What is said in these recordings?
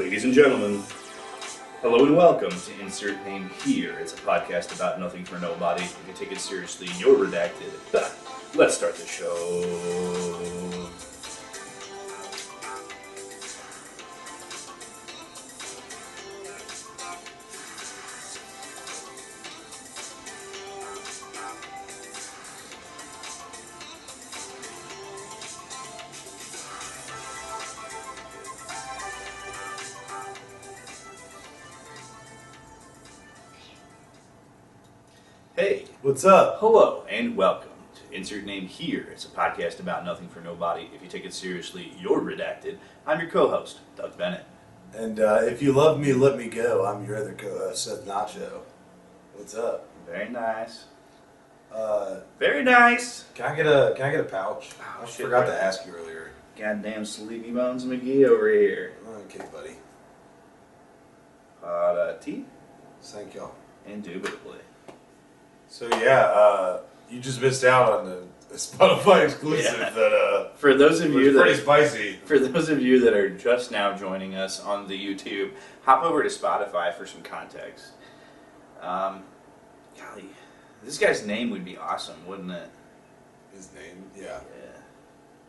Ladies and gentlemen, hello and welcome to Insert Name Here. It's a podcast about nothing for nobody. If you take it seriously, you're redacted. Let's start the show. Hey, what's up? Hello and welcome to Insert Name Here. It's a podcast about nothing for nobody. If you take it seriously, you're redacted. I'm your co-host, Doug Bennett. And if you love me, let me go. I'm your other co-host, Seth Nacho. What's up? Very nice. Very nice. Can I get a pouch? Oh, I shit, forgot bro. to ask you earlier. Goddamn Sleepy Bones McGee over here. Okay, buddy. Tea? Thank y'all. Indubitably. So yeah, you just missed out on the Spotify exclusive that For those of you was that pretty spicy. For those of you that are just now joining us on the YouTube, hop over to Spotify for some context. Golly, this guy's name would be awesome, wouldn't it? His name, yeah. Yeah.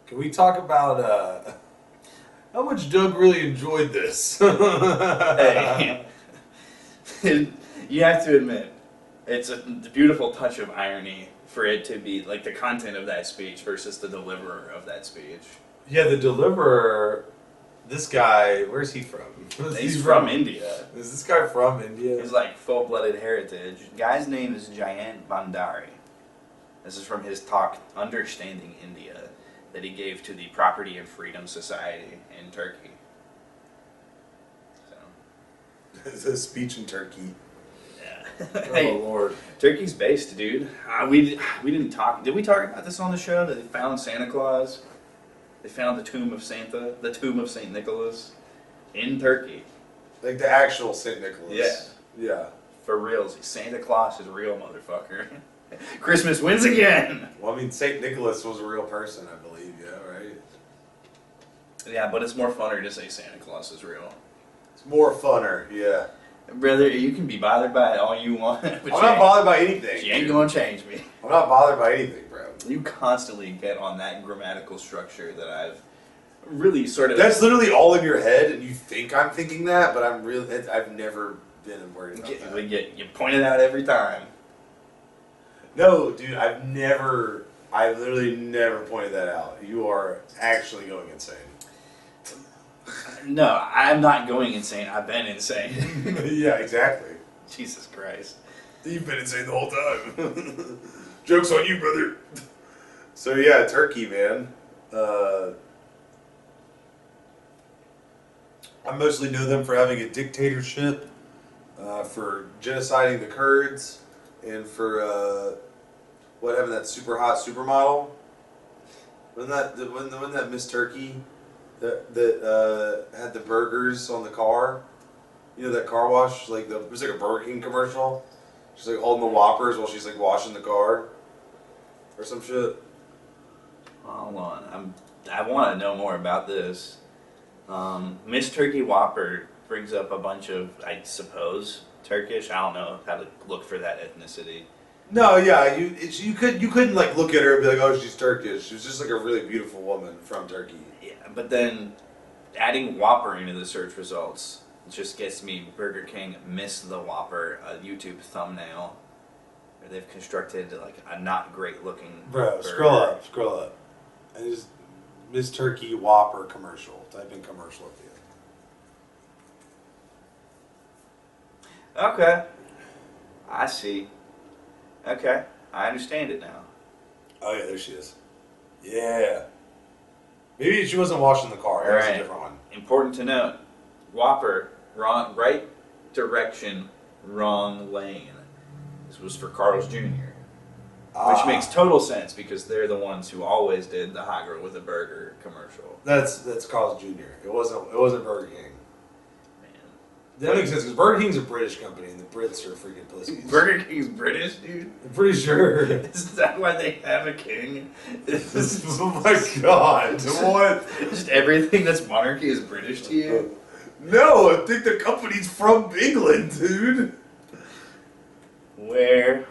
Can we talk about how much Doug really enjoyed this? Hey, you have to admit, it's a beautiful touch of irony for it to be like the content of that speech versus the deliverer of that speech. Yeah, the deliverer. This guy, where's he from? He's from India. Is this guy from India? He's like full-blooded heritage. Guy's name is Jayant Bhandari. This is from his talk, Understanding India, that he gave to the Property and Freedom Society in Turkey. So. It's a speech in Turkey. Yeah. Oh, Hey, Lord. Turkey's based, dude. We didn't talk. Did we talk about this on the show? That they found Santa Claus? They found the tomb of Santa, the tomb of Saint Nicholas, in Turkey. Like the actual St. Nicholas. Yeah. Yeah. For reals, Santa Claus is real, motherfucker. Christmas wins again. Well, I mean, St. Nicholas was a real person, I believe. Yeah, right? Yeah, but it's more funner to say Santa Claus is real. It's more funner, yeah. Brother, you can be bothered by it all you want. But I'm not bothered by anything. She ain't gonna change me. I'm not bothered by anything, bro. You constantly get on that grammatical structure that I've really sort of... That's literally all in your head, and you think I'm thinking that, but I've never been worried about that. You point it out every time. No, dude, I've literally never pointed that out. You are actually going insane. No, I'm not going insane. I've been insane. Yeah, exactly. Jesus Christ. You've been insane the whole time. Joke's on you, brother. So yeah, Turkey, man. I mostly know them for having a dictatorship, for genociding the Kurds, and for having that super hot supermodel. Wasn't that Miss Turkey that had the burgers on the car? You know that car wash, it was like a Burger King commercial. She's like holding the Whoppers while she's like washing the car, or some shit. Hold on. I want to know more about this. Miss Turkey Whopper brings up a bunch of, I suppose, Turkish. I don't know how to look for that ethnicity. No, yeah, you couldn't like look at her and be like, oh, she's Turkish. She was just like a really beautiful woman from Turkey. Yeah, but then adding Whopper into the search results just gets me Burger King Miss the Whopper, a YouTube thumbnail where they've constructed like a not great looking Bro, burger. scroll up. And just Miss Turkey Whopper commercial. Type in commercial at the end. Okay. I see. Okay. I understand it now. Oh yeah, there she is. Yeah. Maybe she wasn't washing the car. That was a different one. Important to note. Whopper, wrong, right direction, wrong lane. This was for Carl's Jr. Which makes total sense because they're the ones who always did the hot girl with a burger commercial. That's Carl's Jr. It wasn't Burger King. Man. That makes sense because Burger King's a British company and the Brits are freaking pussies. Burger King's British, dude? I'm pretty sure. Is that why they have a king? Oh my god. What? Just everything that's monarchy is British to you? No, I think the company's from England, dude. Where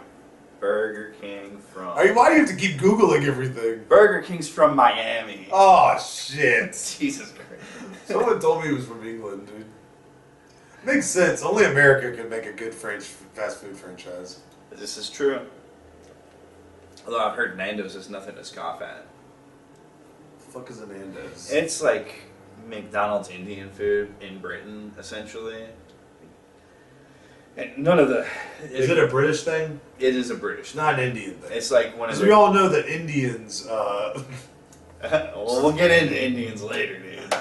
Burger King from? Why do you have to keep Googling everything? Burger King's from Miami. Oh, shit. Jesus Christ. Someone told me he was from England, dude. Makes sense. Only America can make a good fast food franchise. This is true. Although I've heard Nando's is nothing to scoff at. The fuck is a Nando's? It's like McDonald's Indian food in Britain, essentially. And none of the... Is it a British thing? It is a British It's thing. not an Indian thing. It's like one of Because the... we all know that Indians, well, we'll get into Indians later, dude.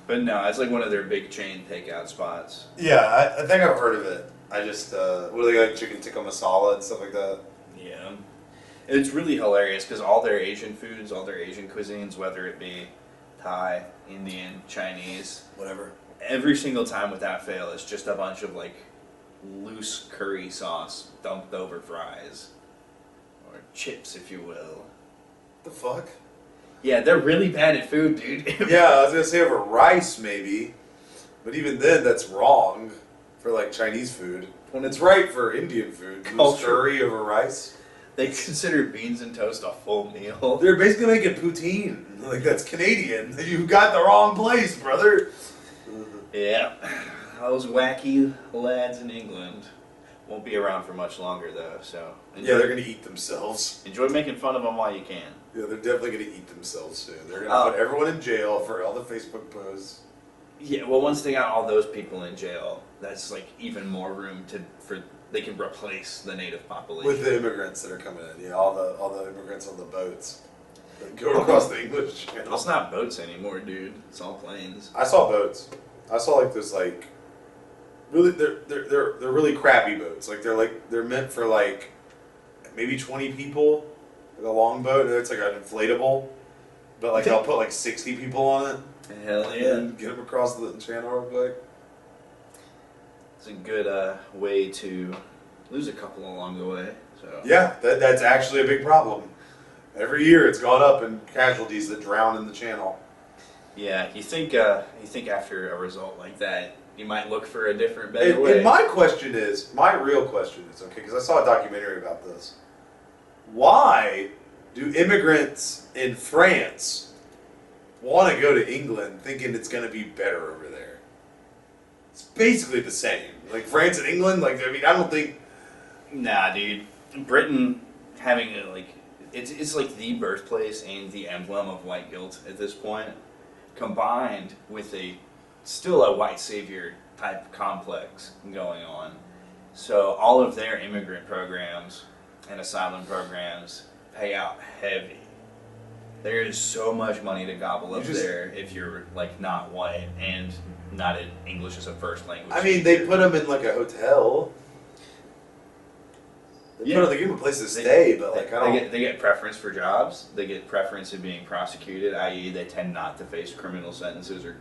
But no, it's like one of their big chain takeout spots. Yeah, I think I've heard of it. I just, what do they like, chicken tikka masala and stuff like that? Yeah. It's really hilarious because all their Asian foods, all their Asian cuisines, whether it be Thai, Indian, Chinese, Whatever. every single time without fail, it's just a bunch of like loose curry sauce dumped over fries. Or chips, if you will. The fuck? Yeah, they're really bad at food, dude. Yeah, I was gonna say over rice maybe, but even then that's wrong for like Chinese food. When it's right for Indian food, loose Culture. curry over rice. They consider beans and toast a full meal. They're basically making poutine. Like that's Canadian. You got the wrong place, brother. Yeah, those wacky lads in England won't be around for much longer, though. So Yeah, they're gonna eat themselves. enjoy making fun of them while you can. Yeah, they're definitely gonna eat themselves soon. They're gonna put everyone in jail for all the Facebook posts. Yeah, well, once they got all those people in jail, that's like even more room for they can replace the native population With the immigrants that are coming in. Yeah, all the immigrants on the boats that go across the English Channel. It's not boats anymore, dude. It's all planes. I saw boats. I saw like this like really they're really crappy boats. They're meant for like maybe 20 people. Like a long boat, and it's like an inflatable. But like they'll put like 60 people on it. Hell yeah. And get them across the channel real quick. It's a good way to lose a couple along the way. So Yeah, that's actually a big problem. Every year it's gone up in casualties that drown in the channel. yeah, you think after a result like that, you might look for a different, better way. And my real question is, okay, because I saw a documentary about this. Why do immigrants in France want to go to England thinking it's going to be better over there? It's basically the same. Like France and England, I don't think... Nah, dude. Britain having it's like the birthplace and the emblem of white guilt at this point, combined with still a white savior type complex going on. So all of their immigrant programs and asylum programs pay out heavy. There is so much money to gobble up there if you're like not white and not English as a first language. I mean, they put them in like a hotel. They give them a place to stay, but they get preference for jobs. They get preference in being prosecuted, i.e., they tend not to face criminal sentences or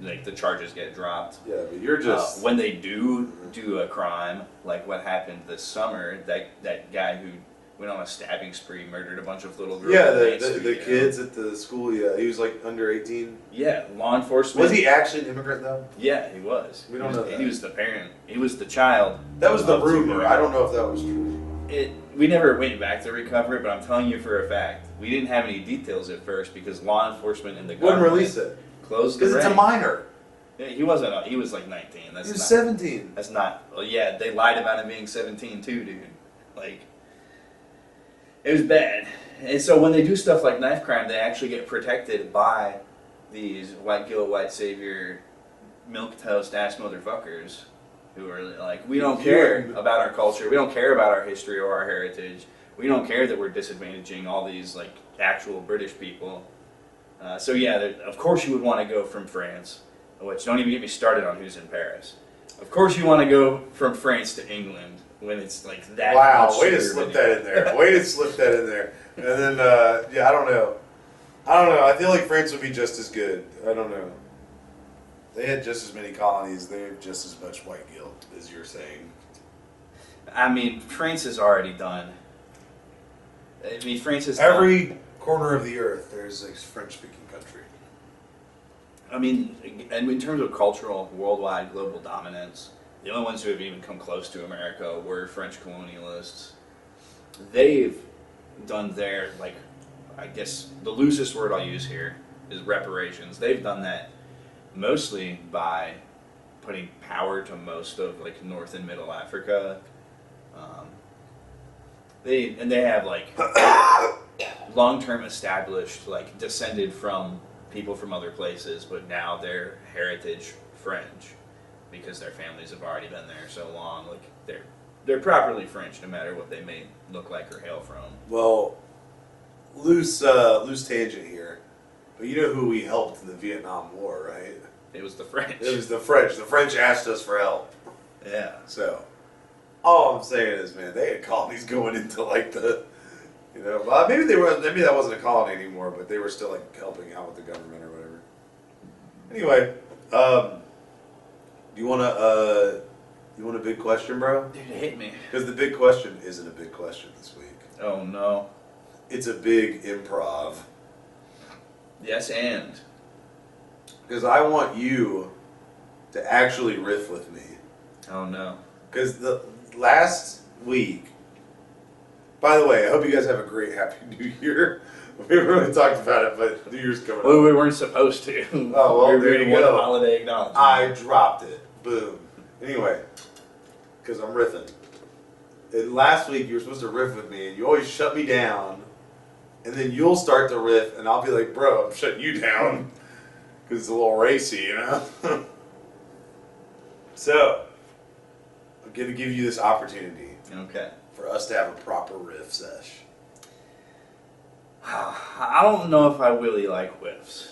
like the charges get dropped. Yeah, but you're just when they do a crime, like what happened this summer. That guy who went on a stabbing spree, murdered a bunch of little girls. Yeah, the kids at the school. Yeah, he was like under 18. Yeah, law enforcement. Was he actually an immigrant though? Yeah, he was. We don't know that. He was the parent. He was the child. That was the rumor. I don't know if that was true. We never went back to recover it, but I'm telling you for a fact, we didn't have any details at first because law enforcement and the government wouldn't release it. Closed the Because it's a rank. minor. Yeah, he wasn't. He was like 19. He was 17. That's not. Well, yeah, they lied about him being 17 too, dude. Like, it was bad. And so when they do stuff like knife crime, they actually get protected by these white guilt, white savior, milquetoast ass motherfuckers who are like, we don't care about our culture, we don't care about our history or our heritage, we don't care that we're disadvantaging all these like actual British people. So yeah, of course you would want to go from France, which don't even get me started on who's in Paris. Of course you want to go from France to England when it's like that. Wow, much way to sugar slip than- that in there. Way to slip that in there. And then, yeah, I don't know. I feel like France would be just as good. I don't know. They had just as many colonies. They have just as much white guilt as you're saying. I mean, France is already done. I mean, France is Every corner of the earth, there's a French-speaking country. I mean, and in terms of cultural, worldwide, global dominance, the only ones who have even come close to America were French colonialists. They've done their, like, I guess the loosest word I'll use here is reparations. They've done that mostly by putting power to most of, like, North and Middle Africa. They have, like, long-term established, like, descended from people from other places, but now they're heritage French because their families have already been there so long. Like, they're properly French, no matter what they may look like or hail from. Well, loose tangent here, but you know who we helped in the Vietnam War, right? It was the French. It was the French. The French asked us for help. Yeah. So, all I'm saying is, man, they had colonies going into like the, well, maybe that wasn't a colony anymore, but they were still like helping out with the government or whatever. Anyway, you want a big question, bro? Dude, hit me. Because the big question isn't a big question this week. Oh no. It's a big improv. Yes, and. Because I want you to actually riff with me. Oh no. Because the last week, by the way, I hope you guys have a great Happy New Year. We haven't really talked about it, but New Year's coming up. Well, we weren't supposed to. Oh, well, we were there doing you one go. holiday acknowledgement. I dropped it. Boom. Anyway, because I'm riffing. And last week you were supposed to riff with me, and you always shut me down. And then you'll start to riff, and I'll be like, bro, I'm shutting you down. Because it's a little racy, you know? So, I'm going to give you this opportunity. Okay. For us to have a proper riff sesh. I don't know if I really like whiffs.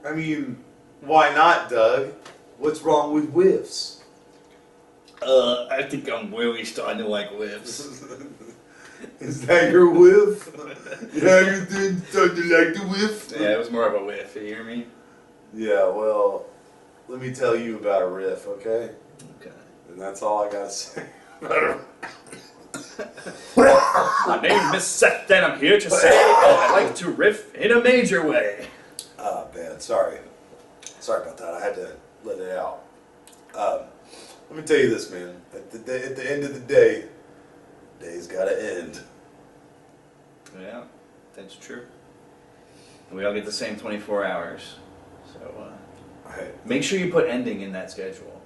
I mean, why not, Doug? What's wrong with whiffs? I think I'm really starting to like whiffs. Is that your whiff? Yeah, you're starting to like the whiff? Yeah, it was more of a whiff, you hear me? Yeah, well, let me tell you about a riff, okay? Okay. And that's all I gotta say about a My name is Seth, and I'm here to say I like to riff in a major way. Oh, man, sorry. Sorry about that. I had to let it out. Let me tell you this, man. At the end of the day, day's gotta end. Yeah, that's true. And we all get the same 24 hours. So Alright. make sure you put ending in that schedule.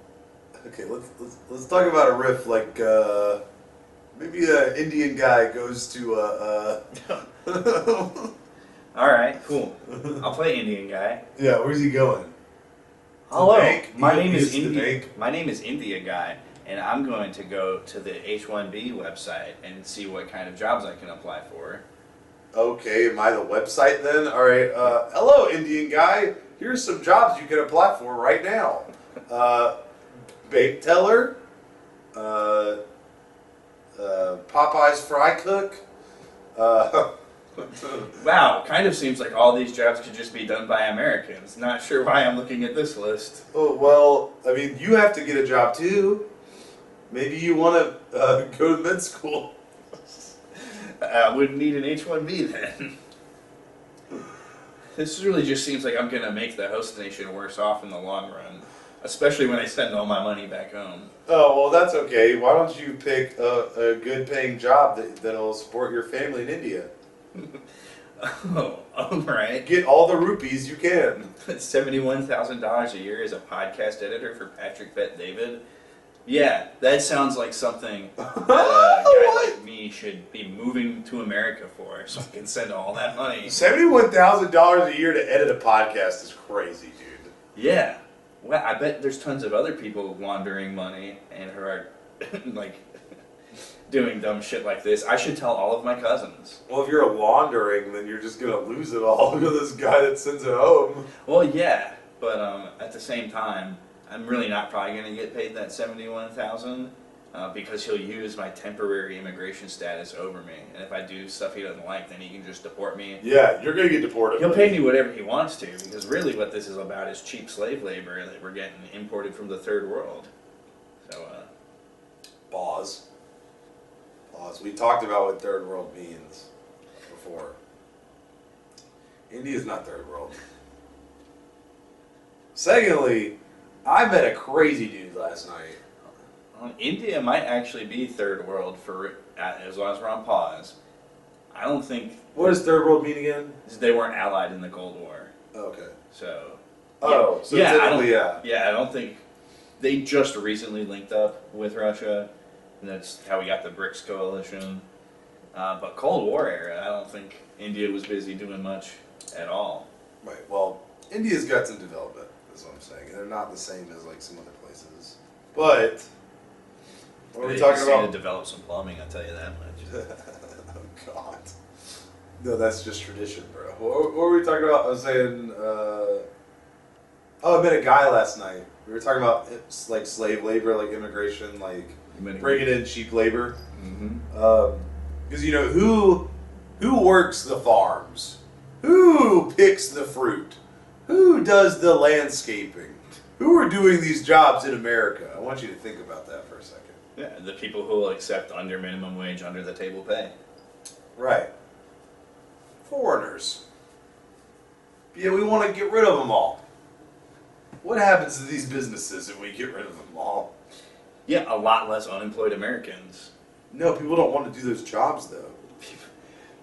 Okay, let's talk about a riff like maybe an Indian guy goes to All right, cool. I'll play Indian guy. Yeah, where's he going? Hello, bank? my He name is goes to the India. bank? My name is India guy, and I'm going to go to the H-1B website and see what kind of jobs I can apply for. Okay, am I the website then? All right. Hello, Indian guy. Here's some jobs you can apply for right now. Bake teller, Popeye's fry cook. Wow, kind of seems like all these jobs could just be done by Americans. Not sure why I'm looking at this list. Oh, well, I mean, you have to get a job too. Maybe you want to go to med school. I wouldn't need an H-1B then. This really just seems like I'm going to make the host nation worse off in the long run. Especially when I send all my money back home. Oh, well, that's okay. Why don't you pick a good paying job that'll support your family in India? Oh, alright. Get all the rupees you can. $71,000 a year as a podcast editor for Patrick Bet David. Yeah, that sounds like something that a guy like me should be moving to America for, so I can send all that money. $71,000 a year to edit a podcast is crazy, dude. Yeah. Well, I bet there's tons of other people laundering money and who are, like, doing dumb shit like this. I should tell all of my cousins. Well, if you're laundering, then you're just gonna lose it all to this guy that sends it home. Well, yeah, but at the same time, I'm really not probably going to get paid that $71,000 because he'll use my temporary immigration status over me, and if I do stuff he doesn't like, then he can just deport me. Yeah, you're gonna get deported. He'll pay me whatever he wants to, because really what this is about is cheap slave labor that we're getting imported from the third world. So, Pause. We talked about what third world means before. India's not third world. Secondly, I met a crazy dude last night. India might actually be third world for as long as we're on pause. I don't think. What does third world mean again? They weren't allied in the Cold War. Okay. So. Oh, so yeah, technically, yeah. Yeah, I don't think they just recently linked up with Russia, and that's how we got the BRICS coalition. But Cold War era, I don't think India was busy doing much at all. Right. Well, India's got some development. That's what I'm saying. They're not the same as like some other places. But what are we talking about? To develop some plumbing, I'll tell you that much. Oh God. No, that's just tradition, bro. What were we talking about? I was saying. I met a guy last night. We were talking about like slave labor, like immigration, like bringing in cheap labor. Because you know who works the farms, who picks the fruit, who does the landscaping, who are doing these jobs in America. I want you to think about that for a second. Yeah, the people who will accept under minimum wage, under the table pay. Right. Foreigners. Yeah, we want to get rid of them all. What happens to these businesses if we get rid of them all? Yeah, a lot less unemployed Americans. No, people don't want to do those jobs, though.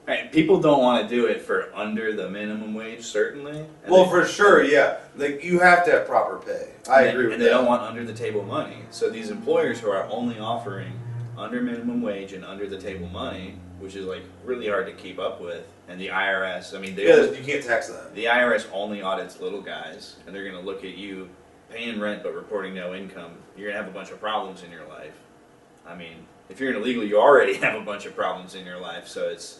Right, people don't want to do it for under the minimum wage, certainly. Well, for sure, yeah. Like, you have to have proper pay. I agree with that. And they don't want under the table money. So these employers who are only offering under minimum wage and under the table money, which is like really hard to keep up with, and the IRS, I mean, you can't tax that. The IRS only audits little guys, and they're going to look at you paying rent but reporting no income. You're going to have a bunch of problems in your life. I mean, if you're an illegal, you already have a bunch of problems in your life, so it's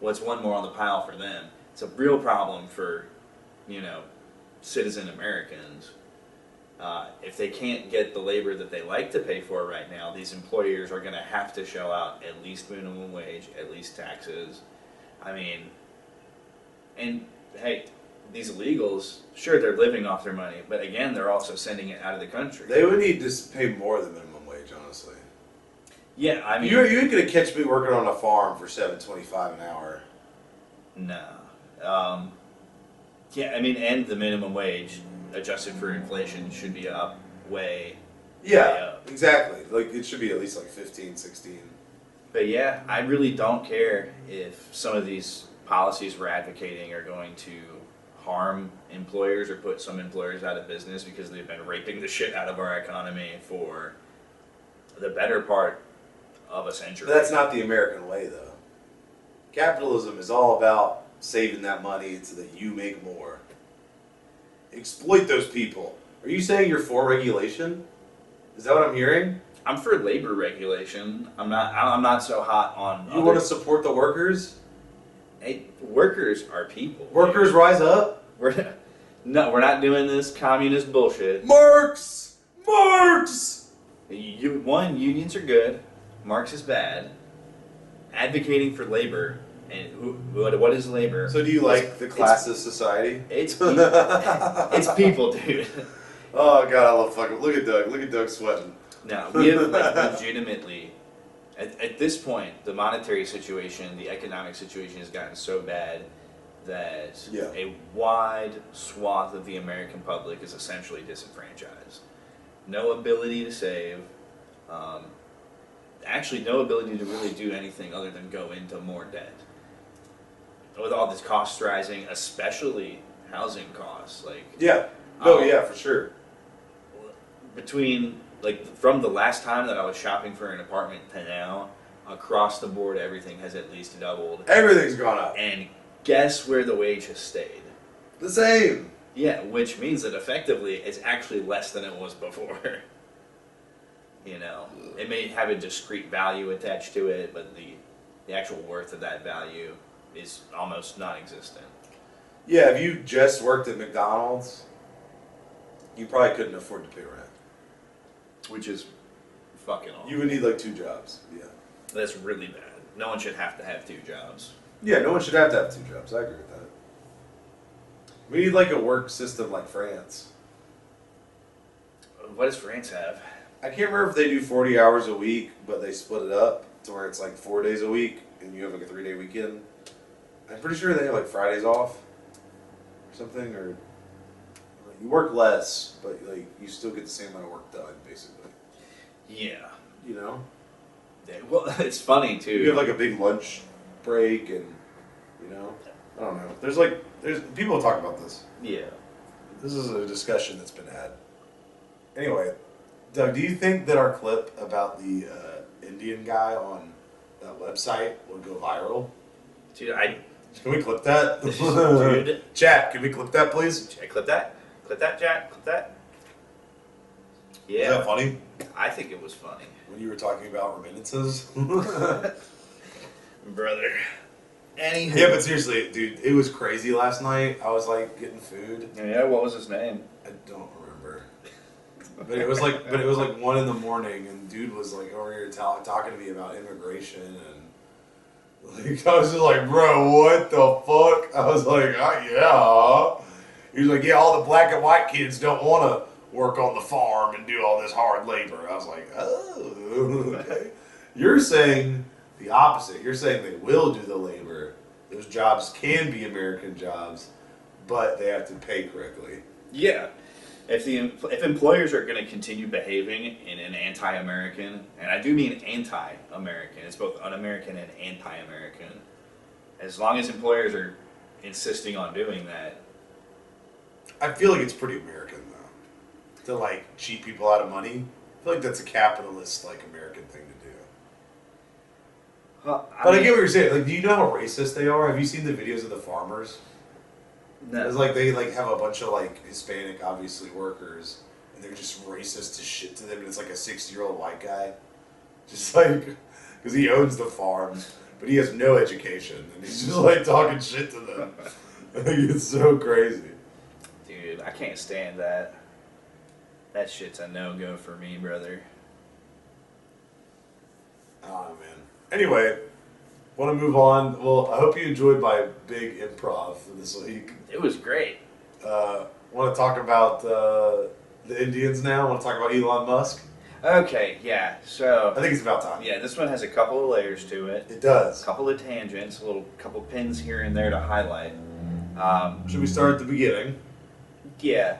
one more on the pile for them. It's a real problem for, citizen Americans. If they can't get the labor that they like to pay for right now, these employers are going to have to shell out at least minimum wage, at least taxes. I mean, and hey, these illegals, sure, they're living off their money, but again, they're also sending it out of the country. They would need to pay more than minimum wage, honestly. Yeah, I mean, you ain't gonna catch me working on a farm for $7.25 an hour. No. Yeah, I mean, and the minimum wage, adjusted for inflation, should be up way. Yeah, way up. Exactly. Like it should be at least like 15, 16. But yeah, I really don't care if some of these policies we're advocating are going to harm employers or put some employers out of business because they've been raping the shit out of our economy for the better part of a century. But that's not the American way, though. Capitalism is all about saving that money so that you make more. Exploit those people. Are you saying you're for regulation? Is that what I'm hearing? I'm for labor regulation. I'm not so hot on. You want to support the workers? Hey, workers are people. Workers rise up. We're not doing this communist bullshit. Marx. Unions are good. Marx is bad. Advocating for labor, and what is labor? So do you like the classist society? It's people, dude. Oh God, I love fucking. Look at Doug. Look at Doug sweating. Now we have legitimately, at this point, the monetary situation, the economic situation has gotten so bad that a wide swath of the American public is essentially disenfranchised. No ability to save. Actually, no ability to really do anything other than go into more debt. With all this costs rising, especially housing costs, for sure. From the last time that I was shopping for an apartment to now, across the board, everything has at least doubled. Everything's gone up. And guess where the wage has stayed? The same. Yeah, which means that effectively it's actually less than it was before. It may have a discrete value attached to it, but the actual worth of that value is almost non-existent. Yeah, if you just worked at McDonald's, you probably couldn't afford to pay rent. Which is fucking awful. You would need like 2 jobs. Yeah. That's really bad. No one should have to have 2 jobs. Yeah, no one should have to have 2 jobs. I agree with that. We need like a work system like France. What does France have? I can't remember if they do 40 hours a week, but they split it up to where it's like 4 days a week and you have like a 3-day weekend. I'm pretty sure they have like Fridays off. something, or you work less, but like you still get the same amount of work done, basically. Yeah. You know. Yeah, well, it's funny too. You have like a big lunch break, and you know, I don't know. There's people talk about this. Yeah. This is a discussion that's been had. Anyway, Doug, do you think that our clip about the Indian guy on that website would go viral? Dude, Can we clip that? Dude. Chat, can we clip that, please? Clip that. Clip that, Jack. Clip that. Yeah. Is that funny? I think it was funny. When you were talking about remittances? Brother. Anywho. Yeah, but seriously, dude, it was crazy last night. I was like getting food. Yeah, what was his name? I don't remember. But it was like 1 in the morning, and dude was like over here talking to me about immigration, and like I was just like, bro, what the fuck? I was like, yeah. He was like, yeah, all the black and white kids don't want to work on the farm and do all this hard labor. I was like, oh, okay. You're saying the opposite. You're saying they will do the labor. Those jobs can be American jobs, but they have to pay correctly. Yeah. If employers are going to continue behaving in an anti-American, and I do mean anti-American, it's both un-American and anti-American, as long as employers are insisting on doing that. I feel like it's pretty American, though, to like cheat people out of money. I feel like that's a capitalist, like, American thing to do. Well, But I get what you're saying. Like, do you know how racist they are? Have you seen the videos of the farmers? No. It's like they like have a bunch of like Hispanic, obviously, workers, and they're just racist as shit to them. And it's like a 60-year-old white guy, just like because he owns the farms, but he has no education, and he's just like talking shit to them. Like, it's so crazy. Dude, I can't stand that. That shit's a no-go for me, brother. Oh man. Anyway, want to move on. Well, I hope you enjoyed my big improv for this week. It was great. Want to talk about the Indians now? Want to talk about Elon Musk? Okay, yeah, so... I think it's about time. Yeah, this one has a couple of layers to it. It does. A couple of tangents, a little couple pins here and there to highlight. Should we start at the beginning? Yeah,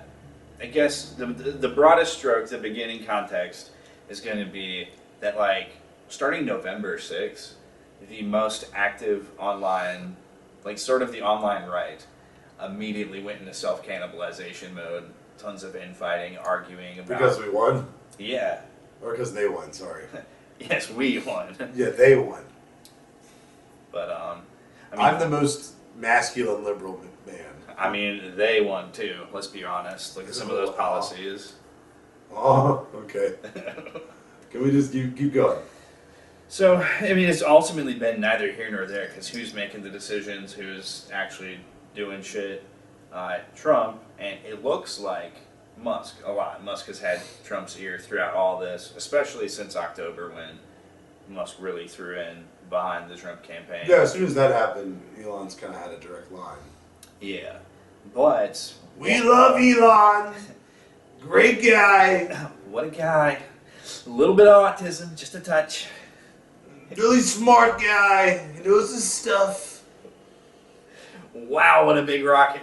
I guess the broadest stroke, the beginning context, is going to be that, like, starting November 6th, the most active online, like, sort of the online right, immediately went into self-cannibalization mode. Tons of infighting, arguing about... Because we won? Yeah. Or because they won, sorry. Yes, we won. Yeah, they won. But, I mean... I'm the most masculine liberal man. I mean, they won too, let's be honest. Look at some of those policies. Oh, okay. Can we just keep going? So, I mean, it's ultimately been neither here nor there, because who's making the decisions, who's actually doing shit? Trump, and it looks like Musk a lot. Musk has had Trump's ear throughout all this, especially since October when Musk really threw in behind the Trump campaign. Yeah, as soon as that happened, Elon's kind of had a direct line. Yeah, but... We love Elon! Great guy! What a guy. A little bit of autism, just a touch. Really smart guy. He knows his stuff. Wow, what a big rocket.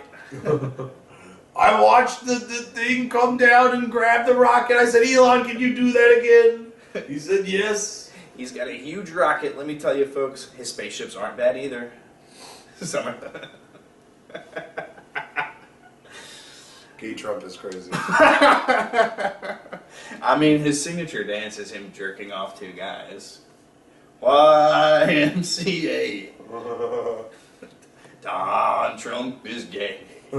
I watched the thing come down and grab the rocket. I said, Elon, can you do that again? He said, yes. He's got a huge rocket. Let me tell you, folks, his spaceships aren't bad either. Sorry. Gay Trump is crazy. I mean, his signature dance is him jerking off two guys. YMCA. Don Trump is gay. I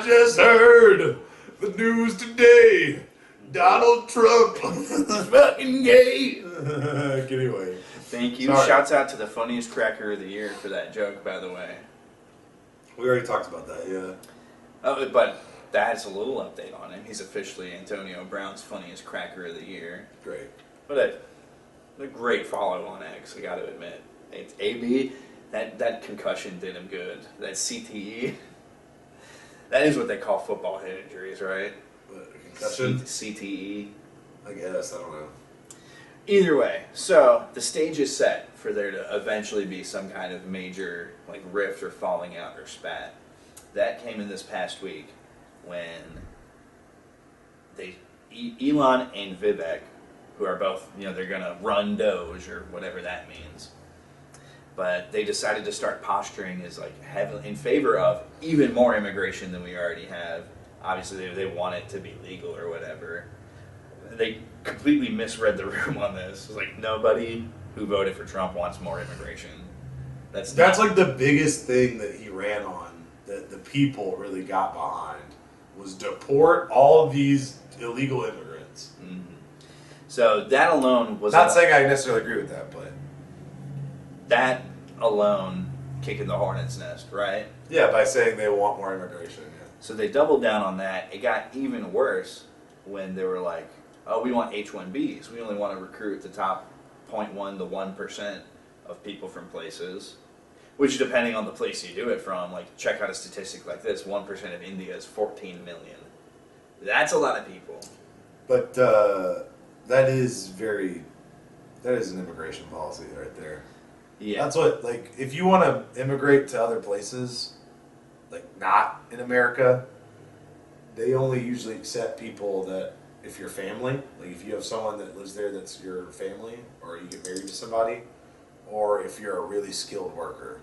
just heard the news today. Donald Trump is fucking gay. Anyway. Thank you. Sorry. Shouts out to the funniest cracker of the year for that joke, by the way. We already talked about that, yeah. Oh, but that's a little update on him. He's officially Antonio Brown's funniest cracker of the year. Great. But a great follow on X, I got to admit. It's AB, that concussion did him good. That CTE, that is what they call football head injuries, right? What, concussion? CTE. I guess, I don't know. Either way, so the stage is set for there to eventually be some kind of major like rift or falling out or spat. That came in this past week when Elon and Vivek, who are both, they're gonna run Doge or whatever that means, but they decided to start posturing as like heavily in favor of even more immigration than we already have. Obviously, they want it to be legal or whatever. They completely misread the room on this. It's like nobody who voted for Trump wants more immigration. That's like the biggest thing that he ran on that the people really got behind was deport all of these illegal immigrants. Mm-hmm. So that alone was not saying I necessarily agree with that, but that alone kicking the hornet's nest, right? Yeah, by saying they want more immigration. Yeah. So they doubled down on that. It got even worse when they were like, "Oh, we want H-1Bs. We only want to recruit the top 0.1 to 1% of people from places." Which, depending on the place you do it from, like check out a statistic like this: 1% of India is 14 million. That's a lot of people. But that is an immigration policy right there. Yeah. That's what, like, if you want to immigrate to other places, like not in America, they only usually accept people that, if you're family, like if you have someone that lives there that's your family, or you get married to somebody, or if you're a really skilled worker.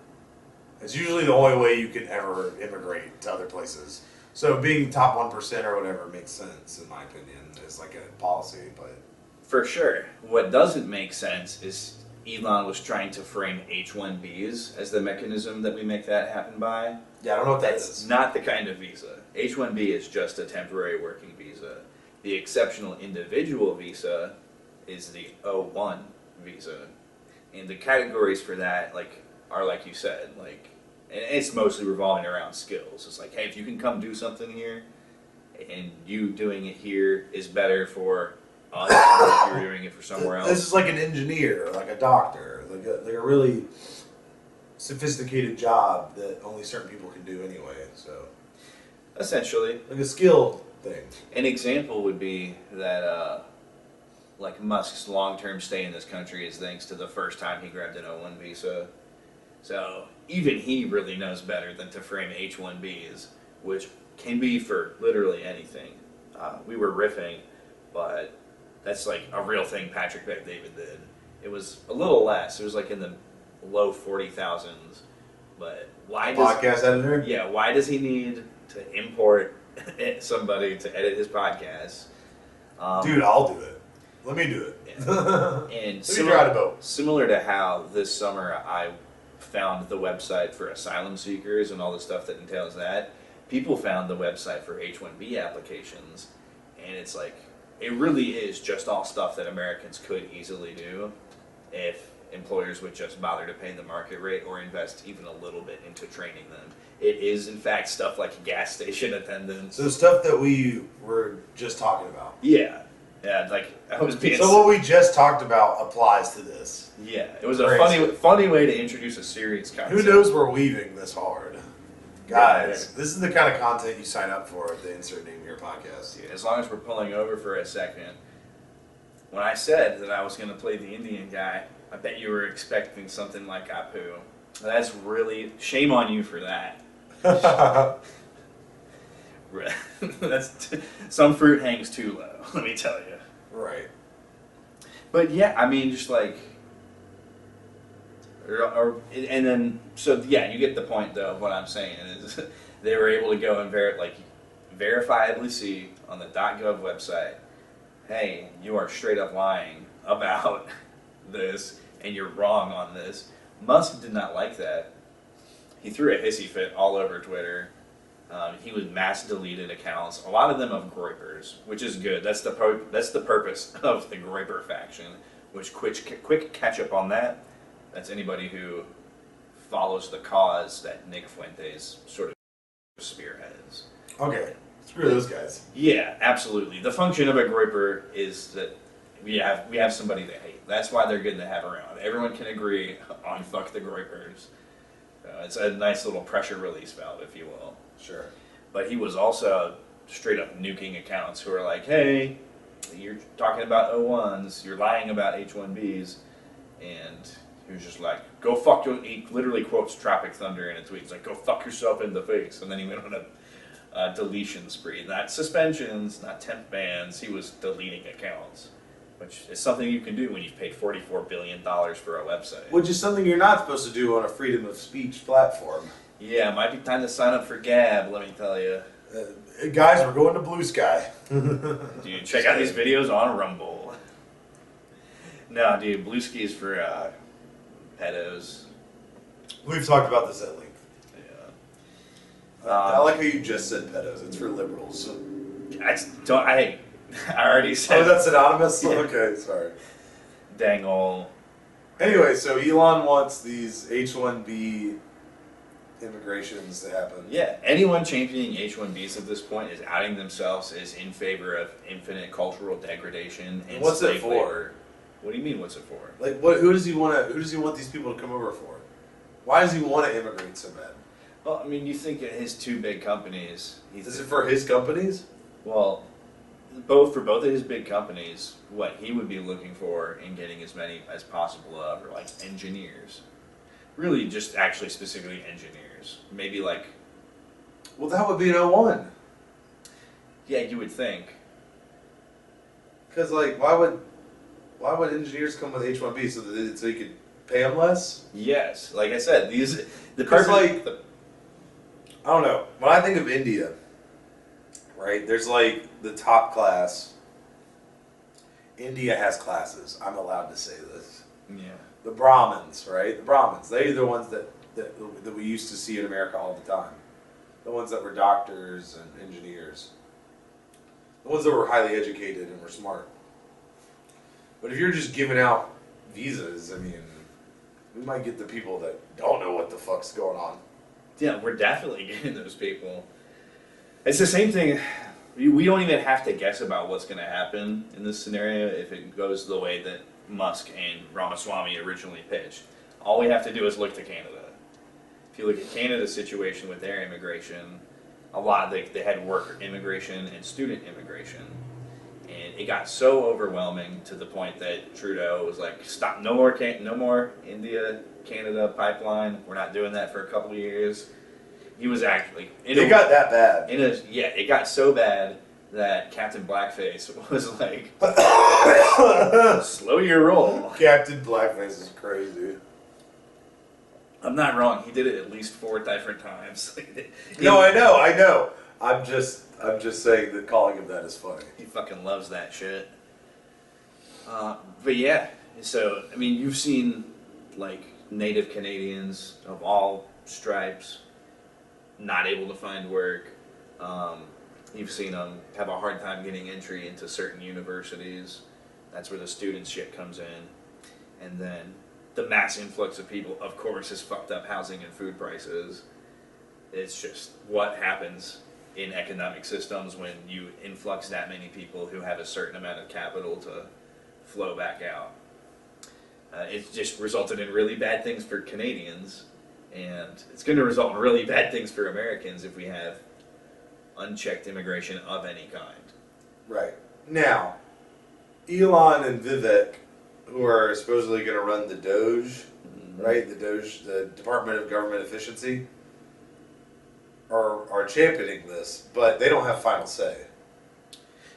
It's usually the only way you can ever immigrate to other places. So being top 1% or whatever makes sense, in my opinion, as like a policy, but... For sure. What doesn't make sense is Elon was trying to frame H-1Bs as the mechanism that we make that happen by. Yeah, I don't know what that That's is. not the kind of visa. H-1B is just a temporary working visa. The exceptional individual visa is the O-1 visa. And the categories for that are like you said, and it's mostly revolving around skills. It's like, hey, if you can come do something here, and you doing it here is better for us than if you were doing it for somewhere else. This is like an engineer, like a doctor, like a really sophisticated job that only certain people can do anyway. So, essentially, like a skilled thing. An example would be that, like Musk's long-term stay in this country is thanks to the first time he grabbed an O-1 visa. So even he really knows better than to frame H-1Bs, which can be for literally anything. We were riffing, but that's like a real thing Patrick Bet-David did. It was a little less. It was like in the low 40,000s. But why does... Podcast editor? Yeah, why does he need to import somebody to edit his podcast? Dude, I'll do it. Let me do it. And similar to how this summer I found the website for asylum seekers and all the stuff that entails that, people found the website for H-1B applications, and it's like, it really is just all stuff that Americans could easily do if employers would just bother to pay the market rate or invest even a little bit into training them. It is, in fact, stuff like gas station attendants. So stuff that we were just talking about. Yeah. Yeah, like I was being. So what we just talked about applies to this. Yeah, it was a funny way to introduce a serious concept. Who knows we're weaving this hard, guys? Yeah. This is the kind of content you sign up for at the insert name of your podcast. Yeah, as long as we're pulling over for a second. When I said that I was going to play the Indian guy, I bet you were expecting something like Apu. That's really shame on you for that. That's some fruit hangs too low, let me tell you. Right. But yeah, I mean, just like, and then so yeah, you get the point though. Of what I'm saying is, they were able to go and verifiably see on the .gov website, hey, you are straight up lying about this, and you're wrong on this. Musk did not like that. He threw a hissy fit all over Twitter. He would mass deleted accounts, a lot of them of Groypers, which is good. That's the purpose of the Groyper faction. Which quick catch up on that. That's anybody who follows the cause that Nick Fuentes sort of spearheads. Okay, screw those guys. Yeah, absolutely. The function of a Groyper is that we have somebody to hate. That's why they're good to have around. Everyone can agree on fuck the Groypers. It's a nice little pressure release valve, if you will. Sure. But he was also straight up nuking accounts who are like, hey, you're talking about O1s, you're lying about H1Bs, and he was just like, go fuck your, he literally quotes Tropic Thunder in a tweet. He's like, go fuck yourself in the face. And then he went on a deletion spree. Not suspensions, not temp bans. He was deleting accounts, which is something you can do when you've paid $44 billion for a website. Which is something you're not supposed to do on a freedom of speech platform. Yeah, it might be time to sign up for Gab, let me tell you. Guys, we're going to Blue Sky. Dude, check out these videos on Rumble. No, dude, Blue Ski is for pedos. We've talked about this at length. Yeah. I like how you just said pedos. It's for liberals. I already said. Oh, that's synonymous? Yeah. Okay, sorry. Dang ol'. Anyway, so Elon wants these H-1B immigrations to happen. Yeah, anyone championing H-1Bs at this point is outing themselves as in favor of infinite cultural degradation and What's it slave for? labor. What do you mean? What's it for? Like, what? Who does he want to? Who does he want these people to come over for? Why does he want to immigrate so bad? Well, I mean, you think of his two big companies. Is it for his companies? Well, for both of his big companies, what he would be looking for in getting as many as possible of are like engineers. Really, just actually specifically engineers. Maybe like. Well, that would be an O1. Yeah, you would think. Because like, why would engineers come with H-1B so you could pay them less? Yes, like I said, the Because perfect. I don't know. When I think of India, right? There's like the top class. India has classes. I'm allowed to say this. Yeah. The Brahmins, right? The Brahmins. They're the ones that we used to see in America all the time. The ones that were doctors and engineers. The ones that were highly educated and were smart. But if you're just giving out visas, I mean, we might get the people that don't know what the fuck's going on. Yeah, we're definitely getting those people. It's the same thing. We don't even have to guess about what's going to happen in this scenario if it goes the way that Musk and Ramaswamy originally pitched. All we have to do is look to Canada. If you look at Canada's situation with their immigration, they had worker immigration and student immigration. And it got so overwhelming to the point that Trudeau was like, "Stop! No more India-Canada pipeline. We're not doing that for a couple of years." He was actually It got that bad. It got so bad that Captain Blackface was like, "Slow your roll." Captain Blackface is crazy. I'm not wrong. He did it at least 4 different times. No, I know. I'm just saying that calling him that is funny. He fucking loves that shit. But yeah, so I mean, you've seen like Native Canadians of all stripes not able to find work. You've seen them have a hard time getting entry into certain universities. That's where the student shit comes in, and then the mass influx of people, of course, has fucked up housing and food prices. It's just what happens in economic systems when you influx that many people who have a certain amount of capital to flow back out. It's just resulted in really bad things for Canadians, and it's going to result in really bad things for Americans if we have unchecked immigration of any kind. Right. Now, Elon and Vivek, who are supposedly going to run the Doge, right? The Doge, the Department of Government Efficiency, are championing this, but they don't have final say.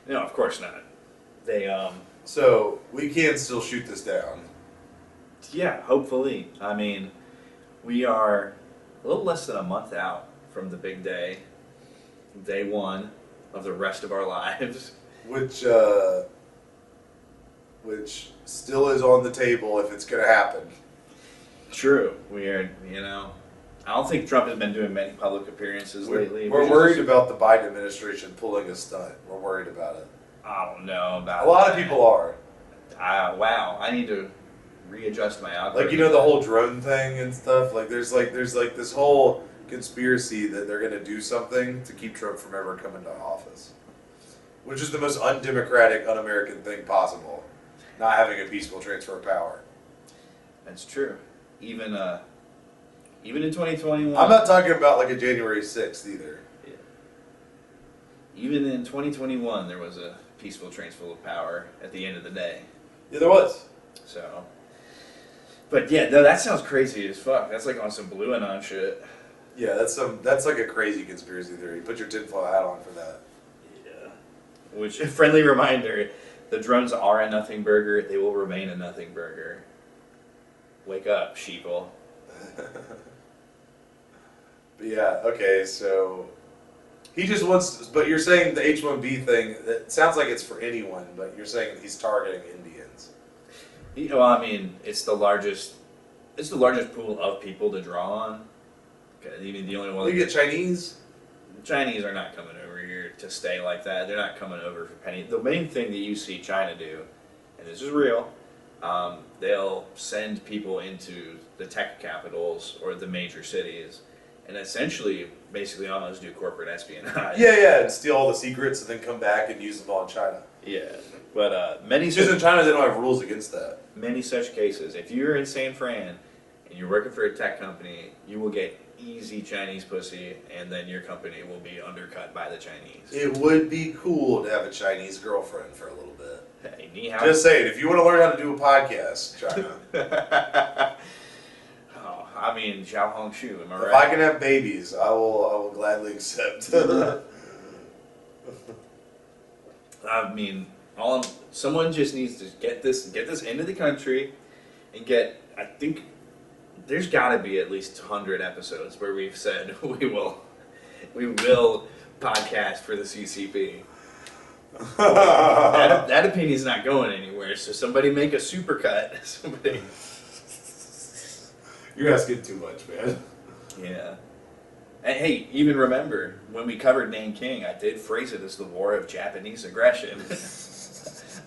No, of course not. They, So we can still shoot this down. yeah, hopefully. I mean, we are a little less than a month out from the big day, day one of the rest of our lives. Which still is on the table if it's going to happen. True. We are, I don't think Trump has been doing many public appearances lately. We're worried about the Biden administration pulling a stunt. We're worried about it. I don't know about A lot of that. people are. Wow, I need to readjust my algorithm. Like, the whole drone thing and stuff. Like, there's this whole conspiracy that they're going to do something to keep Trump from ever coming to office. Which is the most undemocratic, un-American thing possible. Not having a peaceful transfer of power. That's true. Even in 2021. I'm not talking about like a January 6th either. Yeah. Even in 2021, there was a peaceful transfer of power at the end of the day. Yeah, there was. So, but yeah, no, that sounds crazy as fuck. That's like on some Blue Anon shit. Yeah, that's like a crazy conspiracy theory. Put your tinfoil hat on for that. Yeah. Which, friendly reminder, the drones are a nothing burger. They will remain a nothing burger. Wake up, sheeple. But yeah, okay, so he just wants. But you're saying the H-1B thing. That sounds like it's for anyone, but you're saying he's targeting Indians. Well, I mean, it's the largest pool of people to draw on. Even the only one. You get Chinese. The Chinese are not coming over here to stay like that. They're not coming over for penny. The main thing that you see China do, and this is real, they'll send people into the tech capitals or the major cities, and essentially, basically, almost do corporate espionage. Yeah, and steal all the secrets and then come back and use them all in China. Yeah, but many. Just in China, they don't have rules against that. Many such cases. If you're in San Fran and you're working for a tech company, you will get easy Chinese pussy, and then your company will be undercut by the Chinese. It would be cool to have a Chinese girlfriend for a little bit. Hey, ni hao. Just saying, if you want to learn how to do a podcast, China. Oh, I mean, Xiao Hong Shu, am I If right? I can have babies, I will gladly accept. I mean, someone just needs to get this into the country, and I think there's got to be at least 100 episodes where we've said we will podcast for the CCP. that opinion's not going anywhere. So somebody make a supercut. Somebody. You're asking too much, man. Yeah. And hey, even remember when we covered Nanking, I did phrase it as the war of Japanese aggression.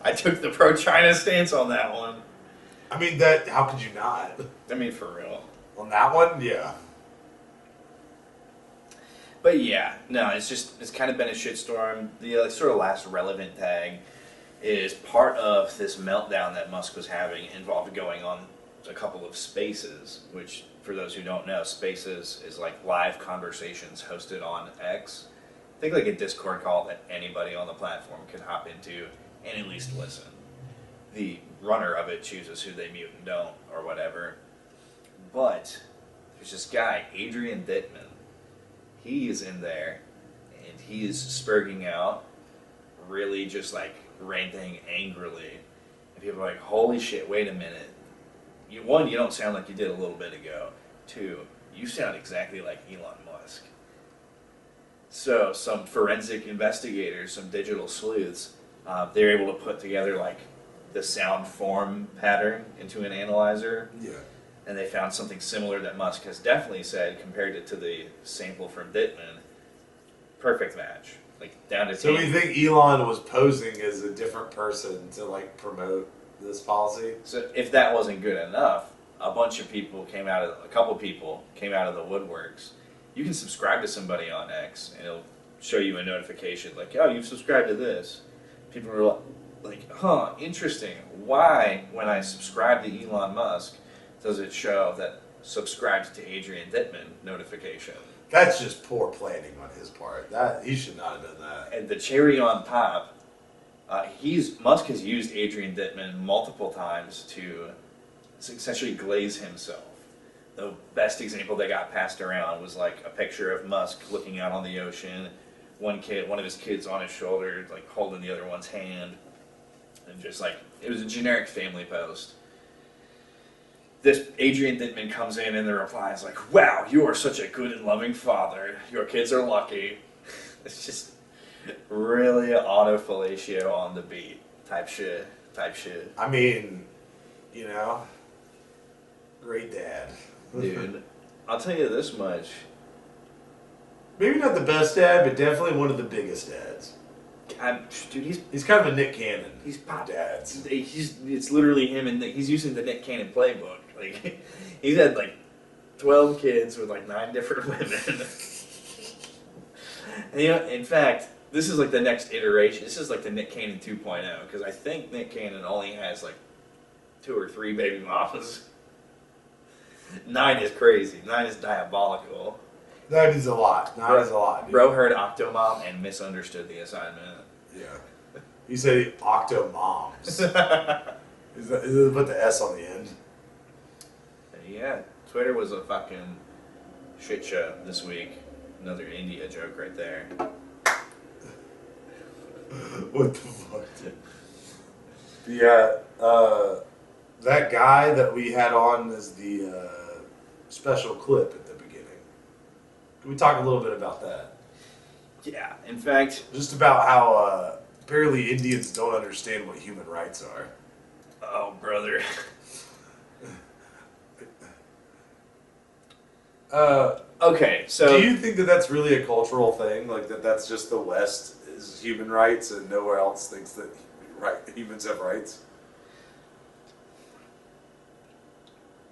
I took the pro-China stance on that one. I mean, how could you not? I mean, for real. On that one, yeah. But yeah, no, it's kind of been a shitstorm. The sort of last relevant tag is part of this meltdown that Musk was having involved going on a couple of spaces, which, for those who don't know, spaces is like live conversations hosted on X. Think like a Discord call that anybody on the platform could hop into and at least listen. The runner of it chooses who they mute and don't, or whatever. But there's this guy, Adrian Dittman. He is in there, and he is spurging out, really just like ranting angrily. And people are like, holy shit, wait a minute. One, you don't sound like you did a little bit ago. Two, you sound exactly like Elon Musk. So some forensic investigators, some digital sleuths, they're able to put together like the sound form pattern into an analyzer. Yeah. And they found something similar that Musk has definitely said, compared it to the sample from Dittman. Perfect match. Like down to So we think Elon was posing as a different person to like promote this policy? So if that wasn't good enough, a couple people came out of the woodworks. You can subscribe to somebody on X, and it'll show you a notification like, oh, you've subscribed to this. People were like, huh, interesting. Why, when I subscribe to Elon Musk, does it show that subscribed to Adrian Dittman notification? That's just poor planning on his part. He should not have done that. And the cherry on top, Musk has used Adrian Dittman multiple times to essentially glaze himself. The best example that got passed around was like a picture of Musk looking out on the ocean, one of his kids on his shoulder, like holding the other one's hand, and just like, it was a generic family post. This Adrian Dittman comes in and the reply is like, wow, you are such a good and loving father. Your kids are lucky. It's just really autofellatio on the beat type shit. I mean, great dad. Dude, I'll tell you this much. Maybe not the best dad, but definitely one of the biggest dads. Dude, he's kind of a Nick Cannon. He's pop dads. It's literally him, and he's using the Nick Cannon playbook. Like, he's had like 12 kids with like 9 different women. And, in fact, this is like the next iteration. This is like the Nick Cannon 2.0, because I think Nick Cannon only has like 2 or 3 baby mamas. 9 is crazy. 9 is diabolical. That is a lot. Dude. Bro heard Octomom and misunderstood the assignment. Yeah. He said octomoms. Is it put the S on the end? Yeah, Twitter was a fucking shit show this week. Another India joke right there. What the fuck? Yeah, that guy that we had on as the special clip at the beginning. Can we talk a little bit about that? Yeah, in fact... Just about how apparently Indians don't understand what human rights are. Oh, brother. Okay, so... Do you think that that's really a cultural thing? Like, that's just the West is human rights and nowhere else thinks that humans have rights?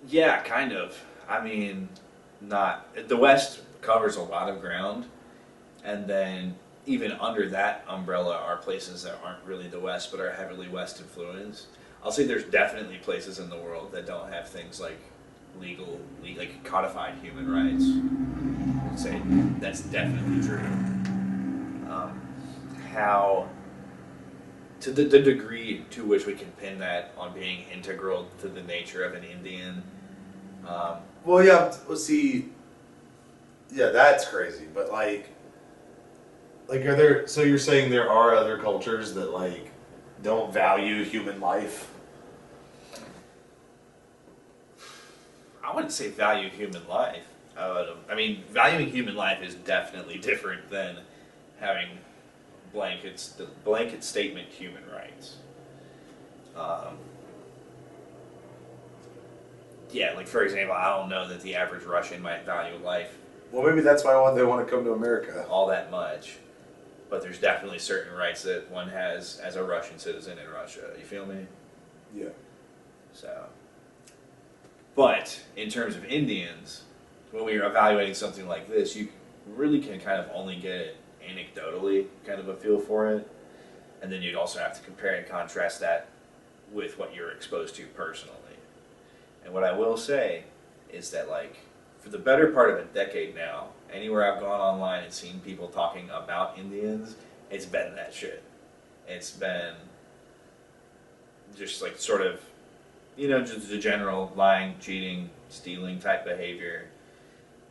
Yeah, kind of. I mean, not... The West covers a lot of ground, and then even under that umbrella are places that aren't really the West, but are heavily West influenced. I'll say there's definitely places in the world that don't have things like like codified human rights. I would say that's definitely true. How, to the degree to which we can pin that on being integral to the nature of an Indian. Well, yeah. Well, see, yeah, that's crazy. But like, are there? So you're saying there are other cultures that like don't value human life? I wouldn't say value human life. I mean, valuing human life is definitely different than having the blanket statement human rights. Yeah, like for example, I don't know that the average Russian might value life Well, maybe that's why they want to come to America. all that much, but there's definitely certain rights that one has as a Russian citizen in Russia. You feel me? Yeah. So, but in terms of Indians, when we are evaluating something like this, you really can kind of only get anecdotally kind of a feel for it, and then you'd also have to compare and contrast that with what you're exposed to personally. And what I will say is that, like, for the better part of a decade now, anywhere I've gone online and seen people talking about Indians, it's been that shit. It's been just like sort of, just the general lying, cheating, stealing type behavior.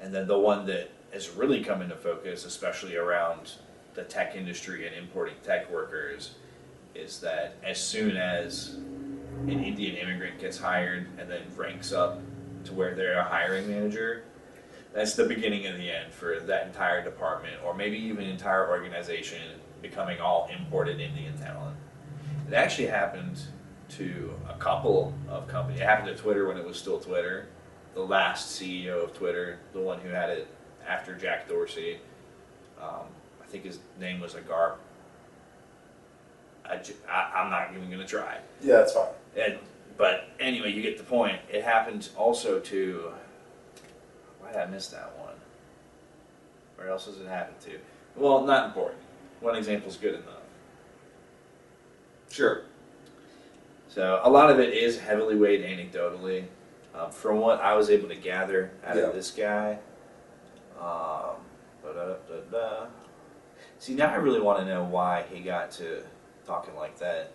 And then the one that has really come into focus, especially around the tech industry and importing tech workers, is that as soon as an Indian immigrant gets hired and then ranks up to where they're a hiring manager, that's the beginning of the end for that entire department, or maybe even entire organization, becoming all imported Indian talent. It actually happened to a couple of companies. It happened to Twitter when it was still Twitter. The last CEO of Twitter, the one who had it after Jack Dorsey, I think his name was Agar. I'm not even going to try. Yeah, that's fine. But anyway, you get the point. It happened also to... Why did I miss that one? Where else does it happen to? Well, not important. One example's good enough. Sure. So a lot of it is heavily weighed anecdotally. From what I was able to gather out of this guy. See, now I really want to know why he got to talking like that.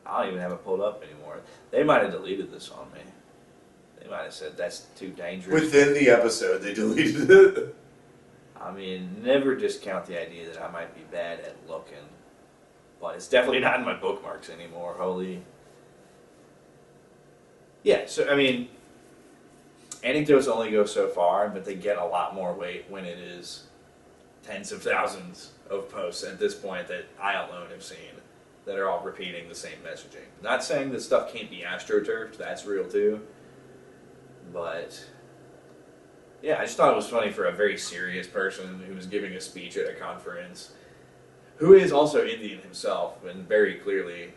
I don't even have it pulled up anymore. They might have deleted this on me. They might have said that's too dangerous. Within the episode, they deleted it. I mean, never discount the idea that I might be bad at looking. But it's definitely not in my bookmarks anymore. Holy. Yeah, so, I mean, anecdotes only go so far, but they get a lot more weight when it is tens of thousands of posts at this point that I alone have seen that are all repeating the same messaging. Not saying that stuff can't be astroturfed, that's real too. But, yeah, I just thought it was funny for a very serious person who was giving a speech at a conference, who is also Indian himself, and very clearly,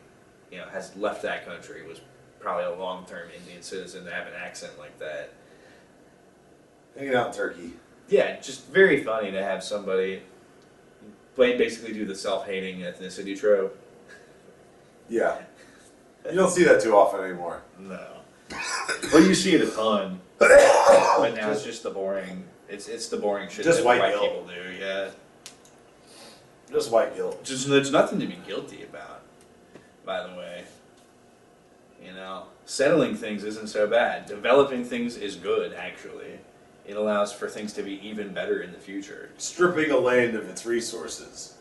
has left that country, was probably a long-term Indian citizen to have an accent like that. Hanging out in Turkey. Yeah, just very funny to have somebody basically do the self-hating ethnicity trope. Yeah. You don't see that too often anymore. No. Well, you see it a ton. But now it's just the boring. It's the boring shit just that white people do. Yeah. Just white guilt. Just there's nothing to be guilty about. By the way, settling things isn't so bad. Developing things is good, actually. It allows for things to be even better in the future. Stripping a land of its resources.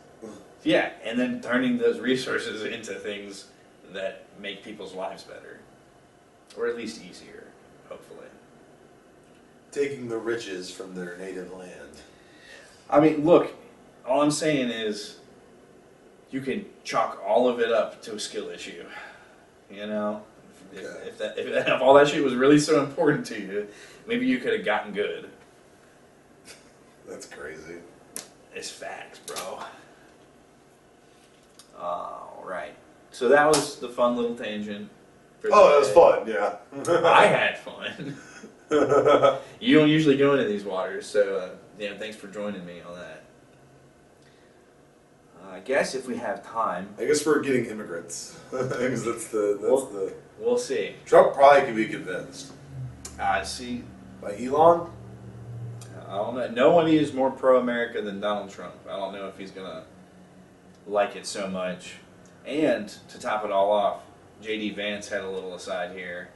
Yeah, and then turning those resources into things that make people's lives better. Or at least easier, hopefully. Taking the riches from their native land. I mean, look, all I'm saying is you can chalk all of it up to a skill issue. If all that shit was really so important to you, maybe you could have gotten good. That's crazy. It's facts, bro. All right. So that was the fun little tangent. That was fun, yeah. I had fun. You don't usually go into these waters, so thanks for joining me on that. I guess if we have time. I guess we're getting immigrants. Because We'll see. Trump probably could be convinced. See. By Elon? I don't know. No one is more pro-America than Donald Trump. I don't know if he's going to like it so much. And to top it all off, J.D. Vance had a little aside here,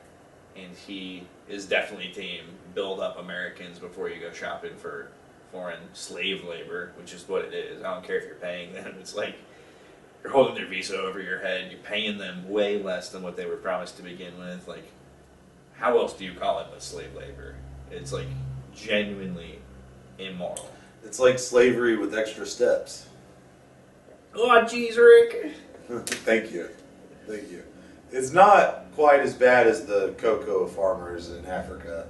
and he is definitely team build up Americans before you go shopping for foreign slave labor, which is what it is. I don't care if you're paying them. It's like you're holding their visa over your head. You're paying them way less than what they were promised to begin with. Like, how else do you call it but slave labor? It's like genuinely immoral. It's like slavery with extra steps. Oh, jeez, Rick. Thank you. It's not quite as bad as the cocoa farmers in Africa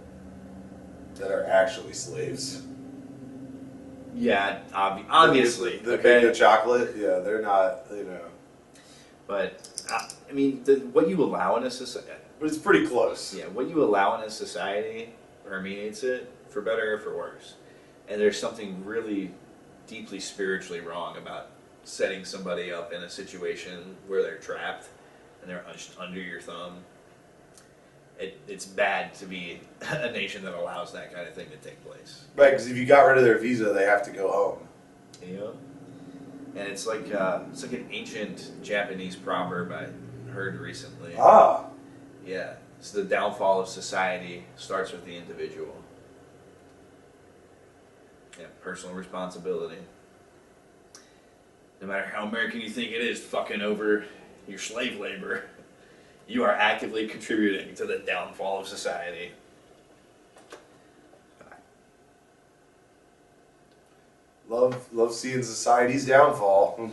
that are actually slaves. Yeah, obviously. The cocoa chocolate, yeah, they're not, But, I mean, what you allow in a society... But it's pretty close. Yeah, what you allow in a society permeates it, for better or for worse. And there's something really deeply spiritually wrong about setting somebody up in a situation where they're trapped and they're under your thumb. It's bad to be a nation that allows that kind of thing to take place. Right, because if you got rid of their visa, they have to go home. Yeah. And it's like an ancient Japanese proverb I heard recently. Ah. Yeah. It's the downfall of society starts with the individual. Yeah, personal responsibility. No matter how American you think it is, fucking over your slave labor, you are actively contributing to the downfall of society. Love seeing society's downfall.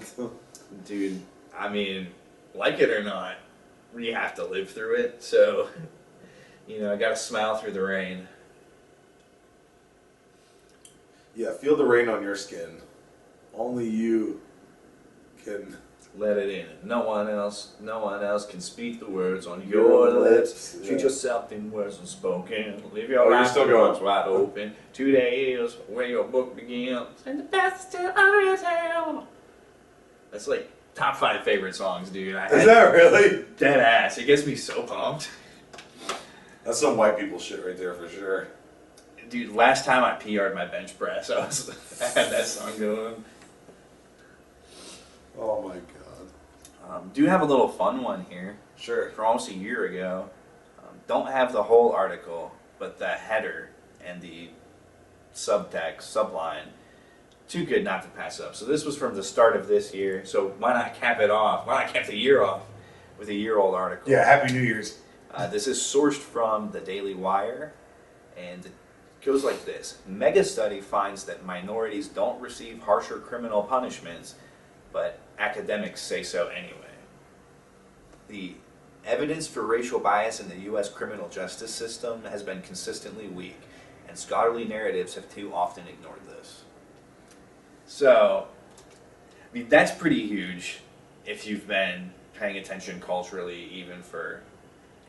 Dude, I mean, like it or not, we have to live through it, so, I gotta smile through the rain. Yeah, feel the rain on your skin. Only you can let it in. No one else can speak the words on your lips. Treat yourself in words unspoken. Leave your life wide open. Today is where your book begins, and the best is still unwritten. That's like top 5 favorite songs, dude. Is that really? Dead ass. It gets me so pumped. That's some white people shit right there for sure. Dude, last time I PR'd my bench press, I had that song going. Oh my god. Do have a little fun one here. Sure. From almost a year ago. Don't have the whole article, but the header and the subtext, subline, too good not to pass up. So this was from the start of this year, so why not cap it off? Why not cap the year off with a year-old article? Yeah, Happy New Year's. This is sourced from the Daily Wire, and it goes like this. Mega study finds that minorities don't receive harsher criminal punishments, but academics say so anyway. The evidence for racial bias in the U.S. criminal justice system has been consistently weak, and scholarly narratives have too often ignored this. So, I mean, that's pretty huge if you've been paying attention culturally even for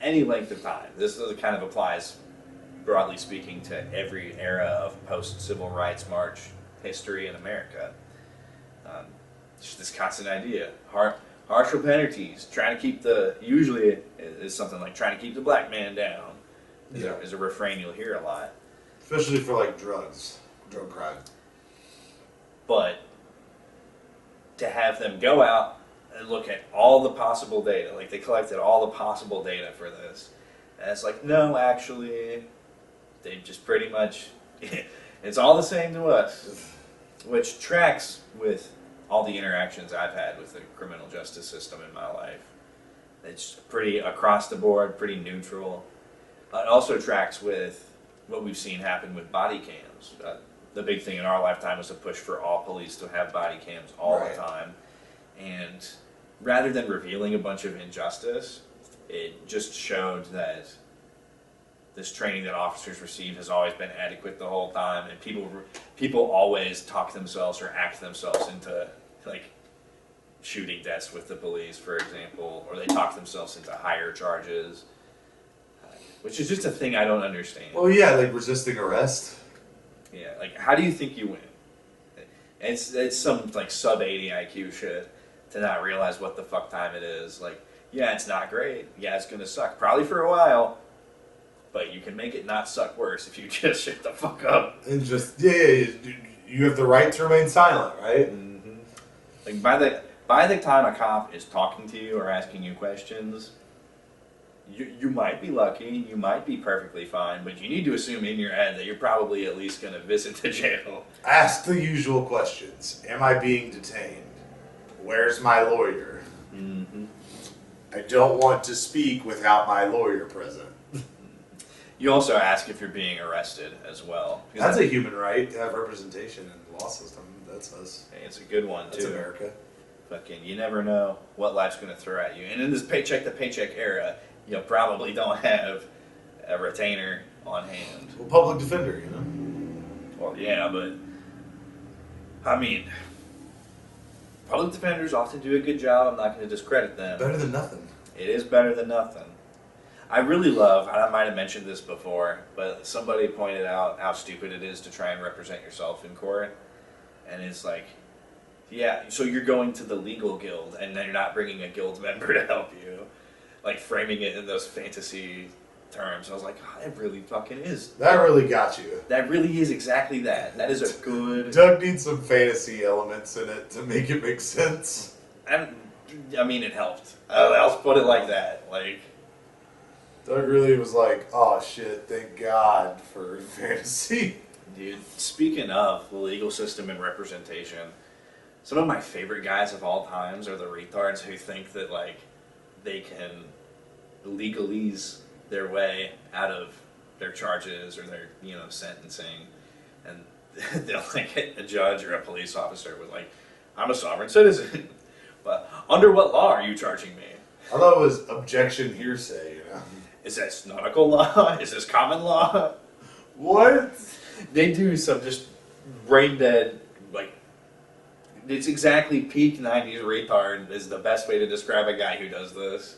any length of time. This kind of applies, broadly speaking, to every era of post-civil rights march history in America. Just this constant idea. Harsher penalties, trying to keep usually is something like trying to keep the black man down, is a refrain you'll hear a lot. Especially for like drug crime. But to have them go out and look at all the possible data. Like, they collected all the possible data for this. And it's like, no, actually, they just pretty much, it's all the same to us. Which tracks with all the interactions I've had with the criminal justice system in my life. It's pretty across the board, pretty neutral. It also tracks with what we've seen happen with body cams. The big thing in our lifetime was to push for all police to have body cams all the time. And rather than revealing a bunch of injustice, it just showed that this training that officers receive has always been adequate the whole time, and people always talk themselves or act themselves into, like, shooting deaths with the police, for example, or they talk themselves into higher charges, which is just a thing I don't understand. Well, yeah, like resisting arrest. Yeah, like, how do you think you win? It's some, like, sub 80 IQ shit to not realize what the fuck time it is. Like, yeah, it's not great. Yeah, it's gonna suck. Probably for a while. But you can make it not suck worse if you just shut the fuck up. And just, you have the right to remain silent, right? Mm-hmm. Like, by the time a cop is talking to you or asking you questions, you might be lucky, you might be perfectly fine, but you need to assume in your head that you're probably at least going to visit the jail. Ask the usual questions. Am I being detained? Where's my lawyer? Mm-hmm. I don't want to speak without my lawyer present. You also ask if you're being arrested as well. That's a human right to have representation in the law system. That's us. Hey, it's a good one, too. That's America. Fucking, you never know what life's going to throw at you. And in this paycheck-to-paycheck era, you probably don't have a retainer on hand. Well, public defender, you know? Well, yeah, but, I mean, public defenders often do a good job. I'm not going to discredit them. Better than nothing. It is better than nothing. I really love, and I might have mentioned this before, but somebody pointed out how stupid it is to try and represent yourself in court. And it's like, yeah, so you're going to the legal guild, and then you're not bringing a guild member to help you. Like, framing it in those fantasy terms. I was like, oh, that really fucking is. That really got you. That really is exactly that. That is a good... Doug needs some fantasy elements in it to make it make sense. I mean, it helped. I'll put it like that. Like... Doug really was like, oh shit, thank God for fantasy. Dude, speaking of the legal system and representation, some of my favorite guys of all times are the retards who think that, like, they can legalese their way out of their charges or their, sentencing. And they'll, like, hit a judge or a police officer with, like, I'm a sovereign citizen, but under what law are you charging me? I thought it was objection hearsay, you know? Is this nautical law? Is this common law? What? They do some just brain dead, like, it's exactly peak 90s retard is the best way to describe a guy who does this.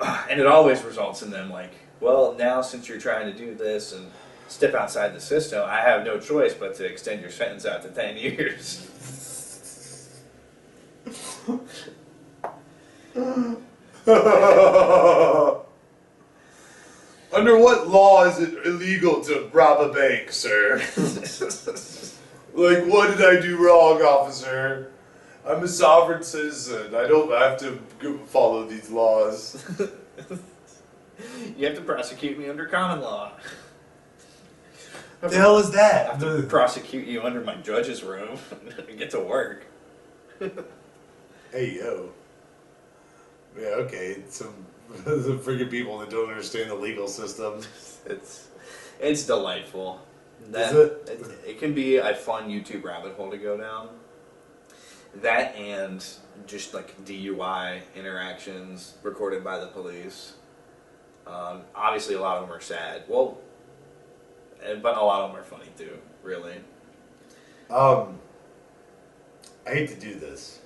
And it always results in them like, well, now since you're trying to do this and step outside the system, I have no choice but to extend your sentence out to 10 years. Under what law is it illegal to rob a bank, sir? Like, what did I do wrong, officer? I'm a sovereign citizen. I don't have to follow these laws. You have to prosecute me under common law. The hell is I that? have to prosecute you under my judge's room and get to work. Hey, yo. Yeah, okay. Some freaking people that don't understand the legal system. It's delightful. Is it? It can be a fun YouTube rabbit hole to go down. That and just like DUI interactions recorded by the police. Obviously, a lot of them are sad. Well, but a lot of them are funny too. Really. I hate to do this,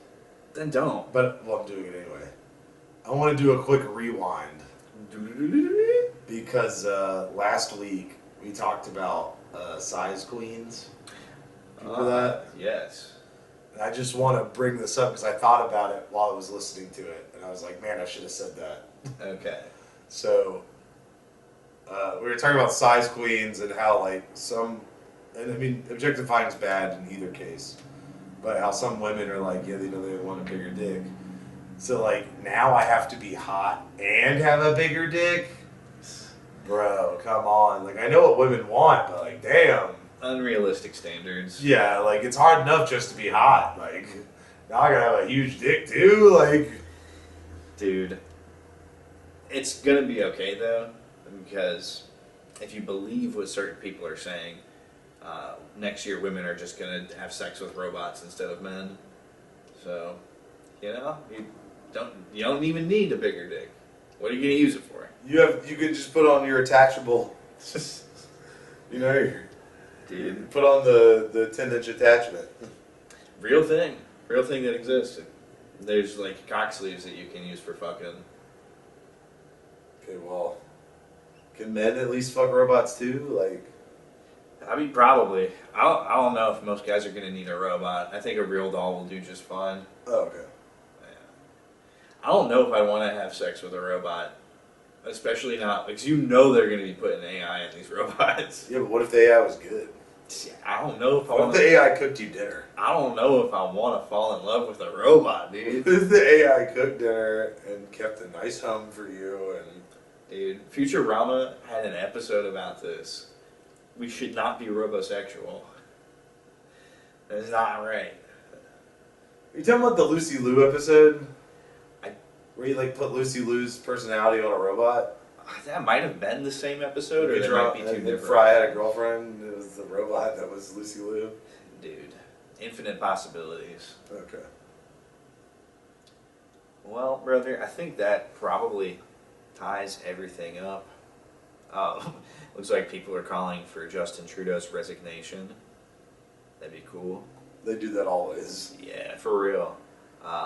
Then don't. but well, I'm doing it anyway. I want to do a quick rewind because last week we talked about size queens. Remember that? Yes. And I just want to bring this up because I thought about it while I was listening to it, and I was like, man, I should have said that. Okay. So we were talking about size queens and how like and I mean objectifying is bad in either case, But how some women are like, yeah, they know they want a bigger dick. So like now I have to be hot and have a bigger dick? Bro, come on. Like I know what women want, but like damn. Unrealistic standards. Yeah, like it's hard enough just to be hot. Like now I gotta have a huge dick too. Like, dude, it's gonna be okay though, because if you believe what certain people are saying, next year women are just gonna have sex with robots instead of men. So, you don't even need a bigger dick. What are you gonna use it for? you could just put on your attachable. Dude, Put on the 10-inch attachment. real thing that exists. There's like cock sleeves that you can use for fucking. Okay, well, can men at least fuck robots too? Like, I mean, probably. I don't know if most guys are gonna need a robot. I think a real doll will do just fine. oh, okay. I don't know if I want to have sex with a robot, especially not because you know they're going to be putting AI in these robots. Yeah, but what if the AI was good? I don't know if I What want. if the AI cooked you dinner? I don't know if I want to fall in love with a robot, dude. What if the AI cooked dinner and kept a nice home for you? And Dude, Futurama had an episode about this. We should not be robosexual. That's not right. are you talking about the Lucy Liu episode? I- Where you like put Lucy Liu's personality on a robot? That might have been the same episode, or they might be two and different. Fry had a girlfriend. It was the robot that was Lucy Liu. Dude, infinite possibilities. Okay. Well, brother, I think that probably ties everything up. Looks like people are calling for Justin Trudeau's resignation. That'd be cool. They do that always. Yeah, for real.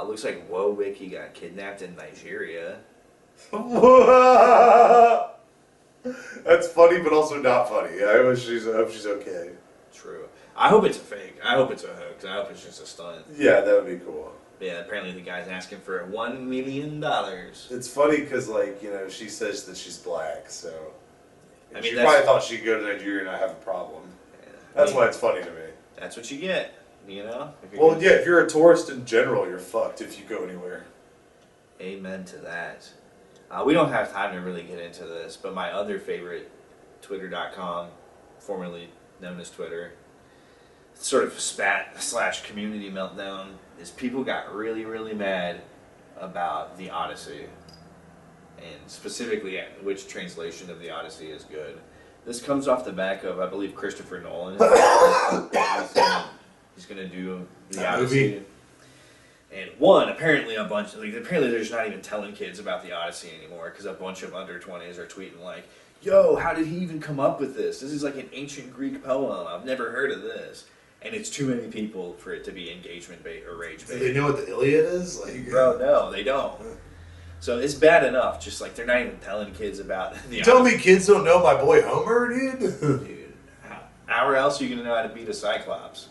Looks like Wowicki got kidnapped in Nigeria. That's funny, but also not funny. I hope she's okay. True. I hope it's a fake. I hope it's a hoax. I hope it's just a stunt. Yeah, that would be cool. Yeah, apparently the guy's asking for $1 million. It's funny because, like, she says that she's black, so I mean, she that's- probably thought she'd go to Nigeria and not have a problem. Yeah, That's why it's funny to me. That's what you get, you know? Well, yeah, if you're a tourist in general, you're fucked if you go anywhere. Amen to that. We don't have time to really get into this, but my other favorite, Twitter.com, formerly known as Twitter, sort of spat/community meltdown, is people got really, really mad about the Odyssey, and specifically which translation of the Odyssey is good. This comes off the back of, I believe, Christopher Nolan. He's gonna do the Odyssey. Movie? And apparently apparently they're just not even telling kids about the Odyssey anymore because a bunch of under 20s are tweeting like, "Yo, how did he even come up with this? This is like an ancient Greek poem. I've never heard of this." And it's too many people for it to be engagement bait or rage bait. Do they know what the Iliad is? Like, Bro, no, they don't. So it's bad enough. Just like they're not even telling kids about the you tell Odyssey. me kids don't know my boy Homer, dude? Dude, how else are you gonna know how to beat a Cyclops?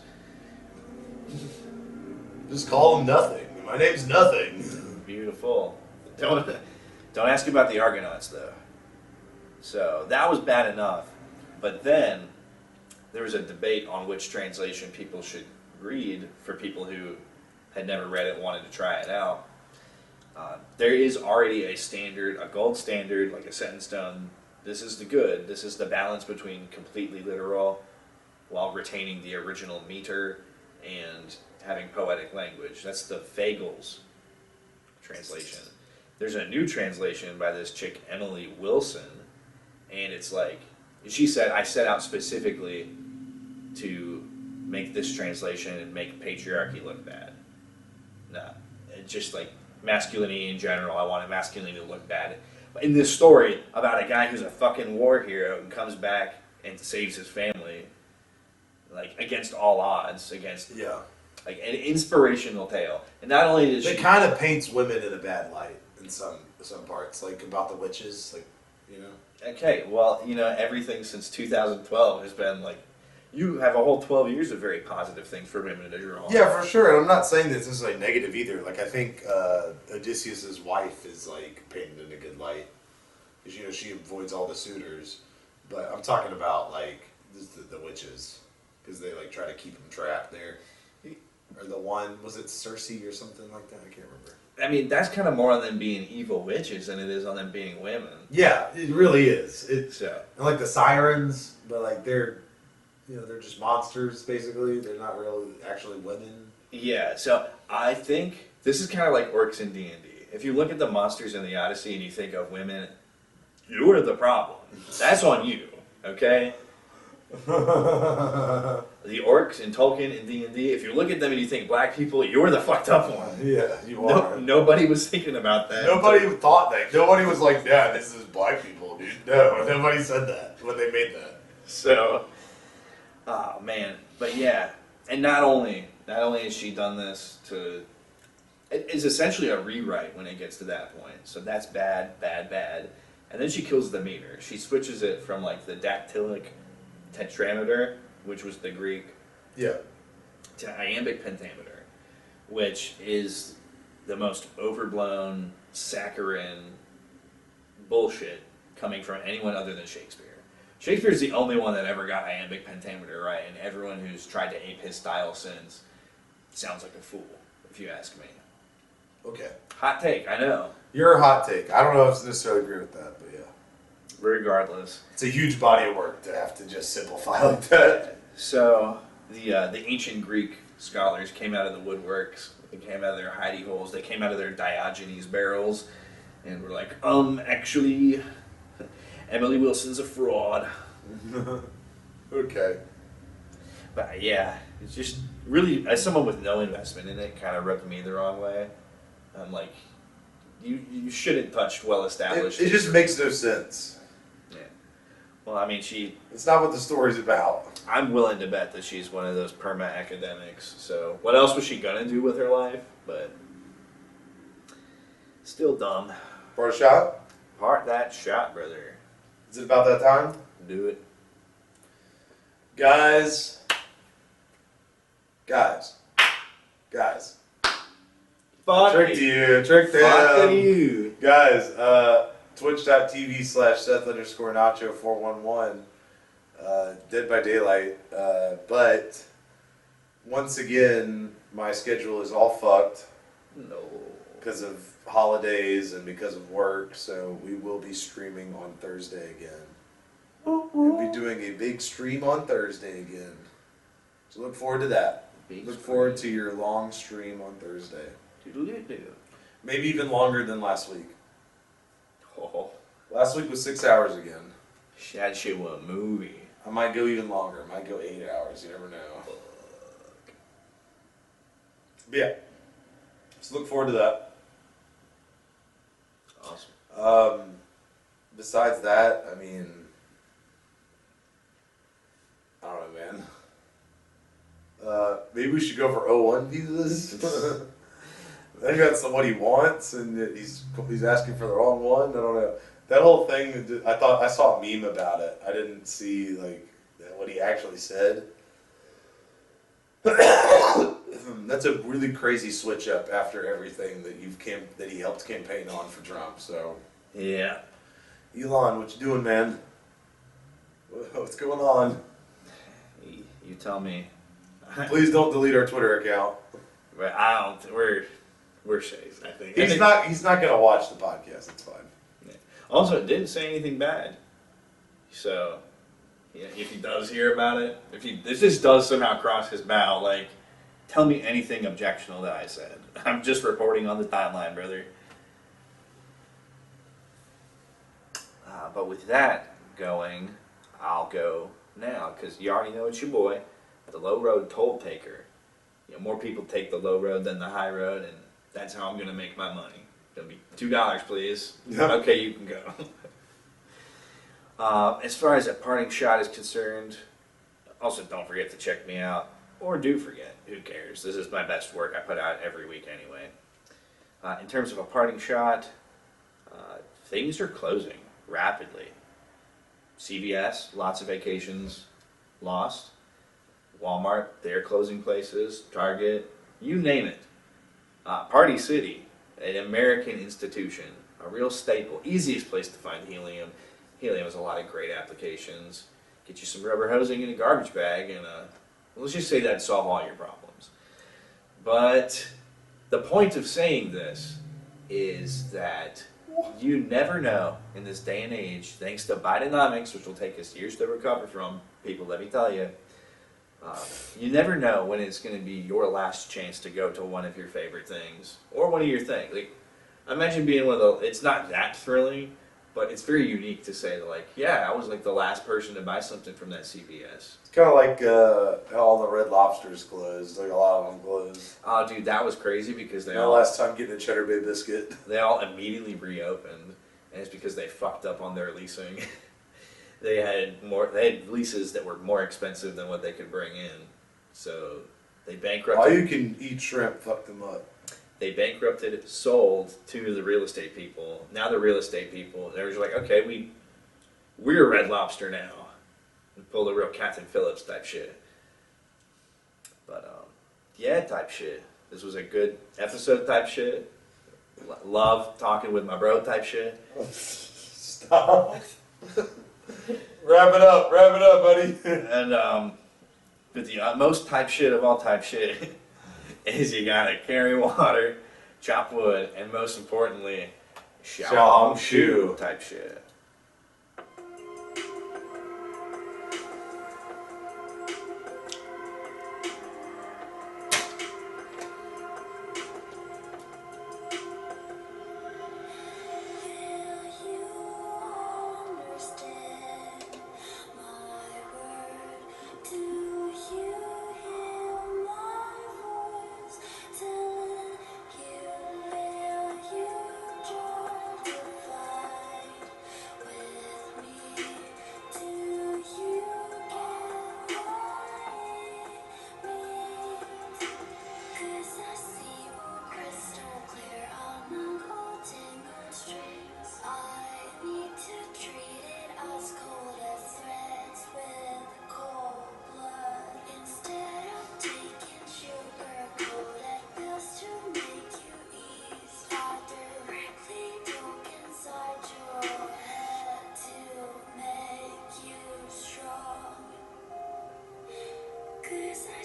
Just call him nothing. My name's Nothing. Beautiful. Don't ask about the Argonauts though. So that was bad enough, but then there was a debate on which translation people should read for people who had never read it and wanted to try it out. There is already a gold standard, like a set in stone. This is the good. This is the balance between completely literal while retaining the original meter and having poetic language. That's the Fagles translation. There's a new translation by this chick, Emily Wilson, and it's like, she said, I set out specifically to make this translation and make patriarchy look bad. No, it's just like masculinity in general. I wanted masculinity to look bad. But in this story about a guy who's a fucking war hero and comes back and saves his family, like against all odds, against like an inspirational tale. And not only did It kind of paints women in a bad light in some parts, like about the witches, like, you know. Okay, well, everything since 2012 has been like, you have a whole 12 years of very positive things for women to draw. Yeah, for sure. And I'm not saying that this is like negative either. Like, I think Odysseus's wife is like painted in a good light because she avoids all the suitors. But I'm talking about like the witches because they like try to keep them trapped there. Or the one, was it Cersei or something like that? I can't remember. I mean, that's kind of more on them being evil witches than it is on them being women. Yeah, it really is. It's So, and like the sirens, but like they're just monsters basically. They're not really actually women. yeah, so I think this is kind of like orcs in D&D. If you look at the monsters in the Odyssey and you think of women, you're the problem. That's on you, okay? The orcs in Tolkien and D&D, if you look at them and you think black people, you're the fucked up one. Yeah, you are. Nobody was thinking about that. Nobody thought that. Nobody was like, "Yeah, this is black people, dude." No, nobody said that when they made that. So, oh man, but yeah, and not only has she done this to, it's essentially a rewrite when it gets to that point. So that's bad, bad, bad, and then she kills the meter. She switches it from like the dactylic tetrameter, which was the Greek, Yeah. to iambic pentameter, which is the most overblown, saccharine bullshit coming from anyone other than Shakespeare. Shakespeare's the only one that ever got iambic pentameter right, and everyone who's tried to ape his style since sounds like a fool, if you ask me. Okay. Hot take, I know. You're a hot take. I don't know if I necessarily agree with that, but yeah. Regardless. It's a huge body of work to have to just simplify like that. So, the ancient Greek scholars came out of the woodworks, they came out of their hidey holes, they came out of their Diogenes barrels, and were like, actually, Emily Wilson's a fraud. Okay. But yeah, it's just really, as someone with no investment in it, kind of rubbed me the wrong way. I'm like, you shouldn't touch well-established. It just makes no sense. Yeah. Well, I mean, It's not what the story's about. I'm willing to bet that she's one of those perma-academics. So what else was she gonna do with her life? But still dumb. For a shot? Heart that shot, brother. Is it about that time? Do it. Guys. Fuck Tricked you. Tricked Fuck him. you. Guys, twitch.tv/Seth_Nacho411. Dead by Daylight. But once again, my schedule is all fucked. No. Because of holidays and because of work, so we will be streaming on Thursday again. We'll be doing a big stream on Thursday again. So look forward to that. Look forward to your long stream on Thursday. Doodle-doo. Maybe even longer than last week. Oh. Last week was 6 hours again. That shit was a movie. I might go even longer. I might go 8 hours. You never know. But yeah. So look forward to that. Awesome. Besides that, I mean, I don't know, man. Maybe we should go for O1 visas. I think that's what he wants, and he's asking for the wrong one. I don't know. That whole thing, I thought I saw a meme about it. I didn't see like what he actually said. That's a really crazy switch up after everything that that he helped campaign on for Trump. So Yeah. Elon, what you doing, man? What's going on? You tell me. Please don't delete our Twitter account. But I don't. We're safe. I think. He's not gonna watch the podcast. It's fine. Yeah. Also, it didn't say anything bad. So, yeah, if he does hear about it, if this does somehow cross his bow, like, tell me anything objectionable that I said. I'm just reporting on the timeline, brother. But with that going, I'll go now because you already know it's your boy, the low road toll taker. You know, more people take the low road than the high road, and that's how I'm going to make my money. It'll be $2, please. Yep. Okay, you can go. As far as a parting shot is concerned, also don't forget to check me out. Or do forget. Who cares? This is my best work I put out every week anyway. In terms of a parting shot, things are closing rapidly. CVS, lots of vacations lost. Walmart, they're closing places. Target, you name it. Party City, an American institution, a real staple, easiest place to find helium. Helium has a lot of great applications. Get you some rubber hosing in a garbage bag, and let's just say that'd solve all your problems. But the point of saying this is that you never know in this day and age, thanks to Bidenomics, which will take us years to recover from, people, let me tell you, you never know when it's going to be your last chance to go to one of your favorite things or one of your things. Like, imagine being one of the. It's not that thrilling, but it's very unique to say that, like, yeah, I was like the last person to buy something from that CVS. It's kind of like how all the Red Lobsters closed. Like a lot of them closed. Oh, dude, that was crazy because The last time getting a Cheddar Bay biscuit. they all immediately reopened, and it's because they fucked up on their leasing. They had leases that were more expensive than what they could bring in, so they bankrupted. All you can eat shrimp fucked them up. They bankrupted, sold to the real estate people. Now the real estate people, they're just like, okay, we're Red Lobster now. And pulled a real Captain Phillips type shit. But yeah, type shit. This was a good episode type shit. Love talking with my bro type shit. Stop. Wrap it up, buddy. And but the utmost type shit of all type shit is you gotta carry water, chop wood, and most importantly, Xiao Shu type shit. Cause I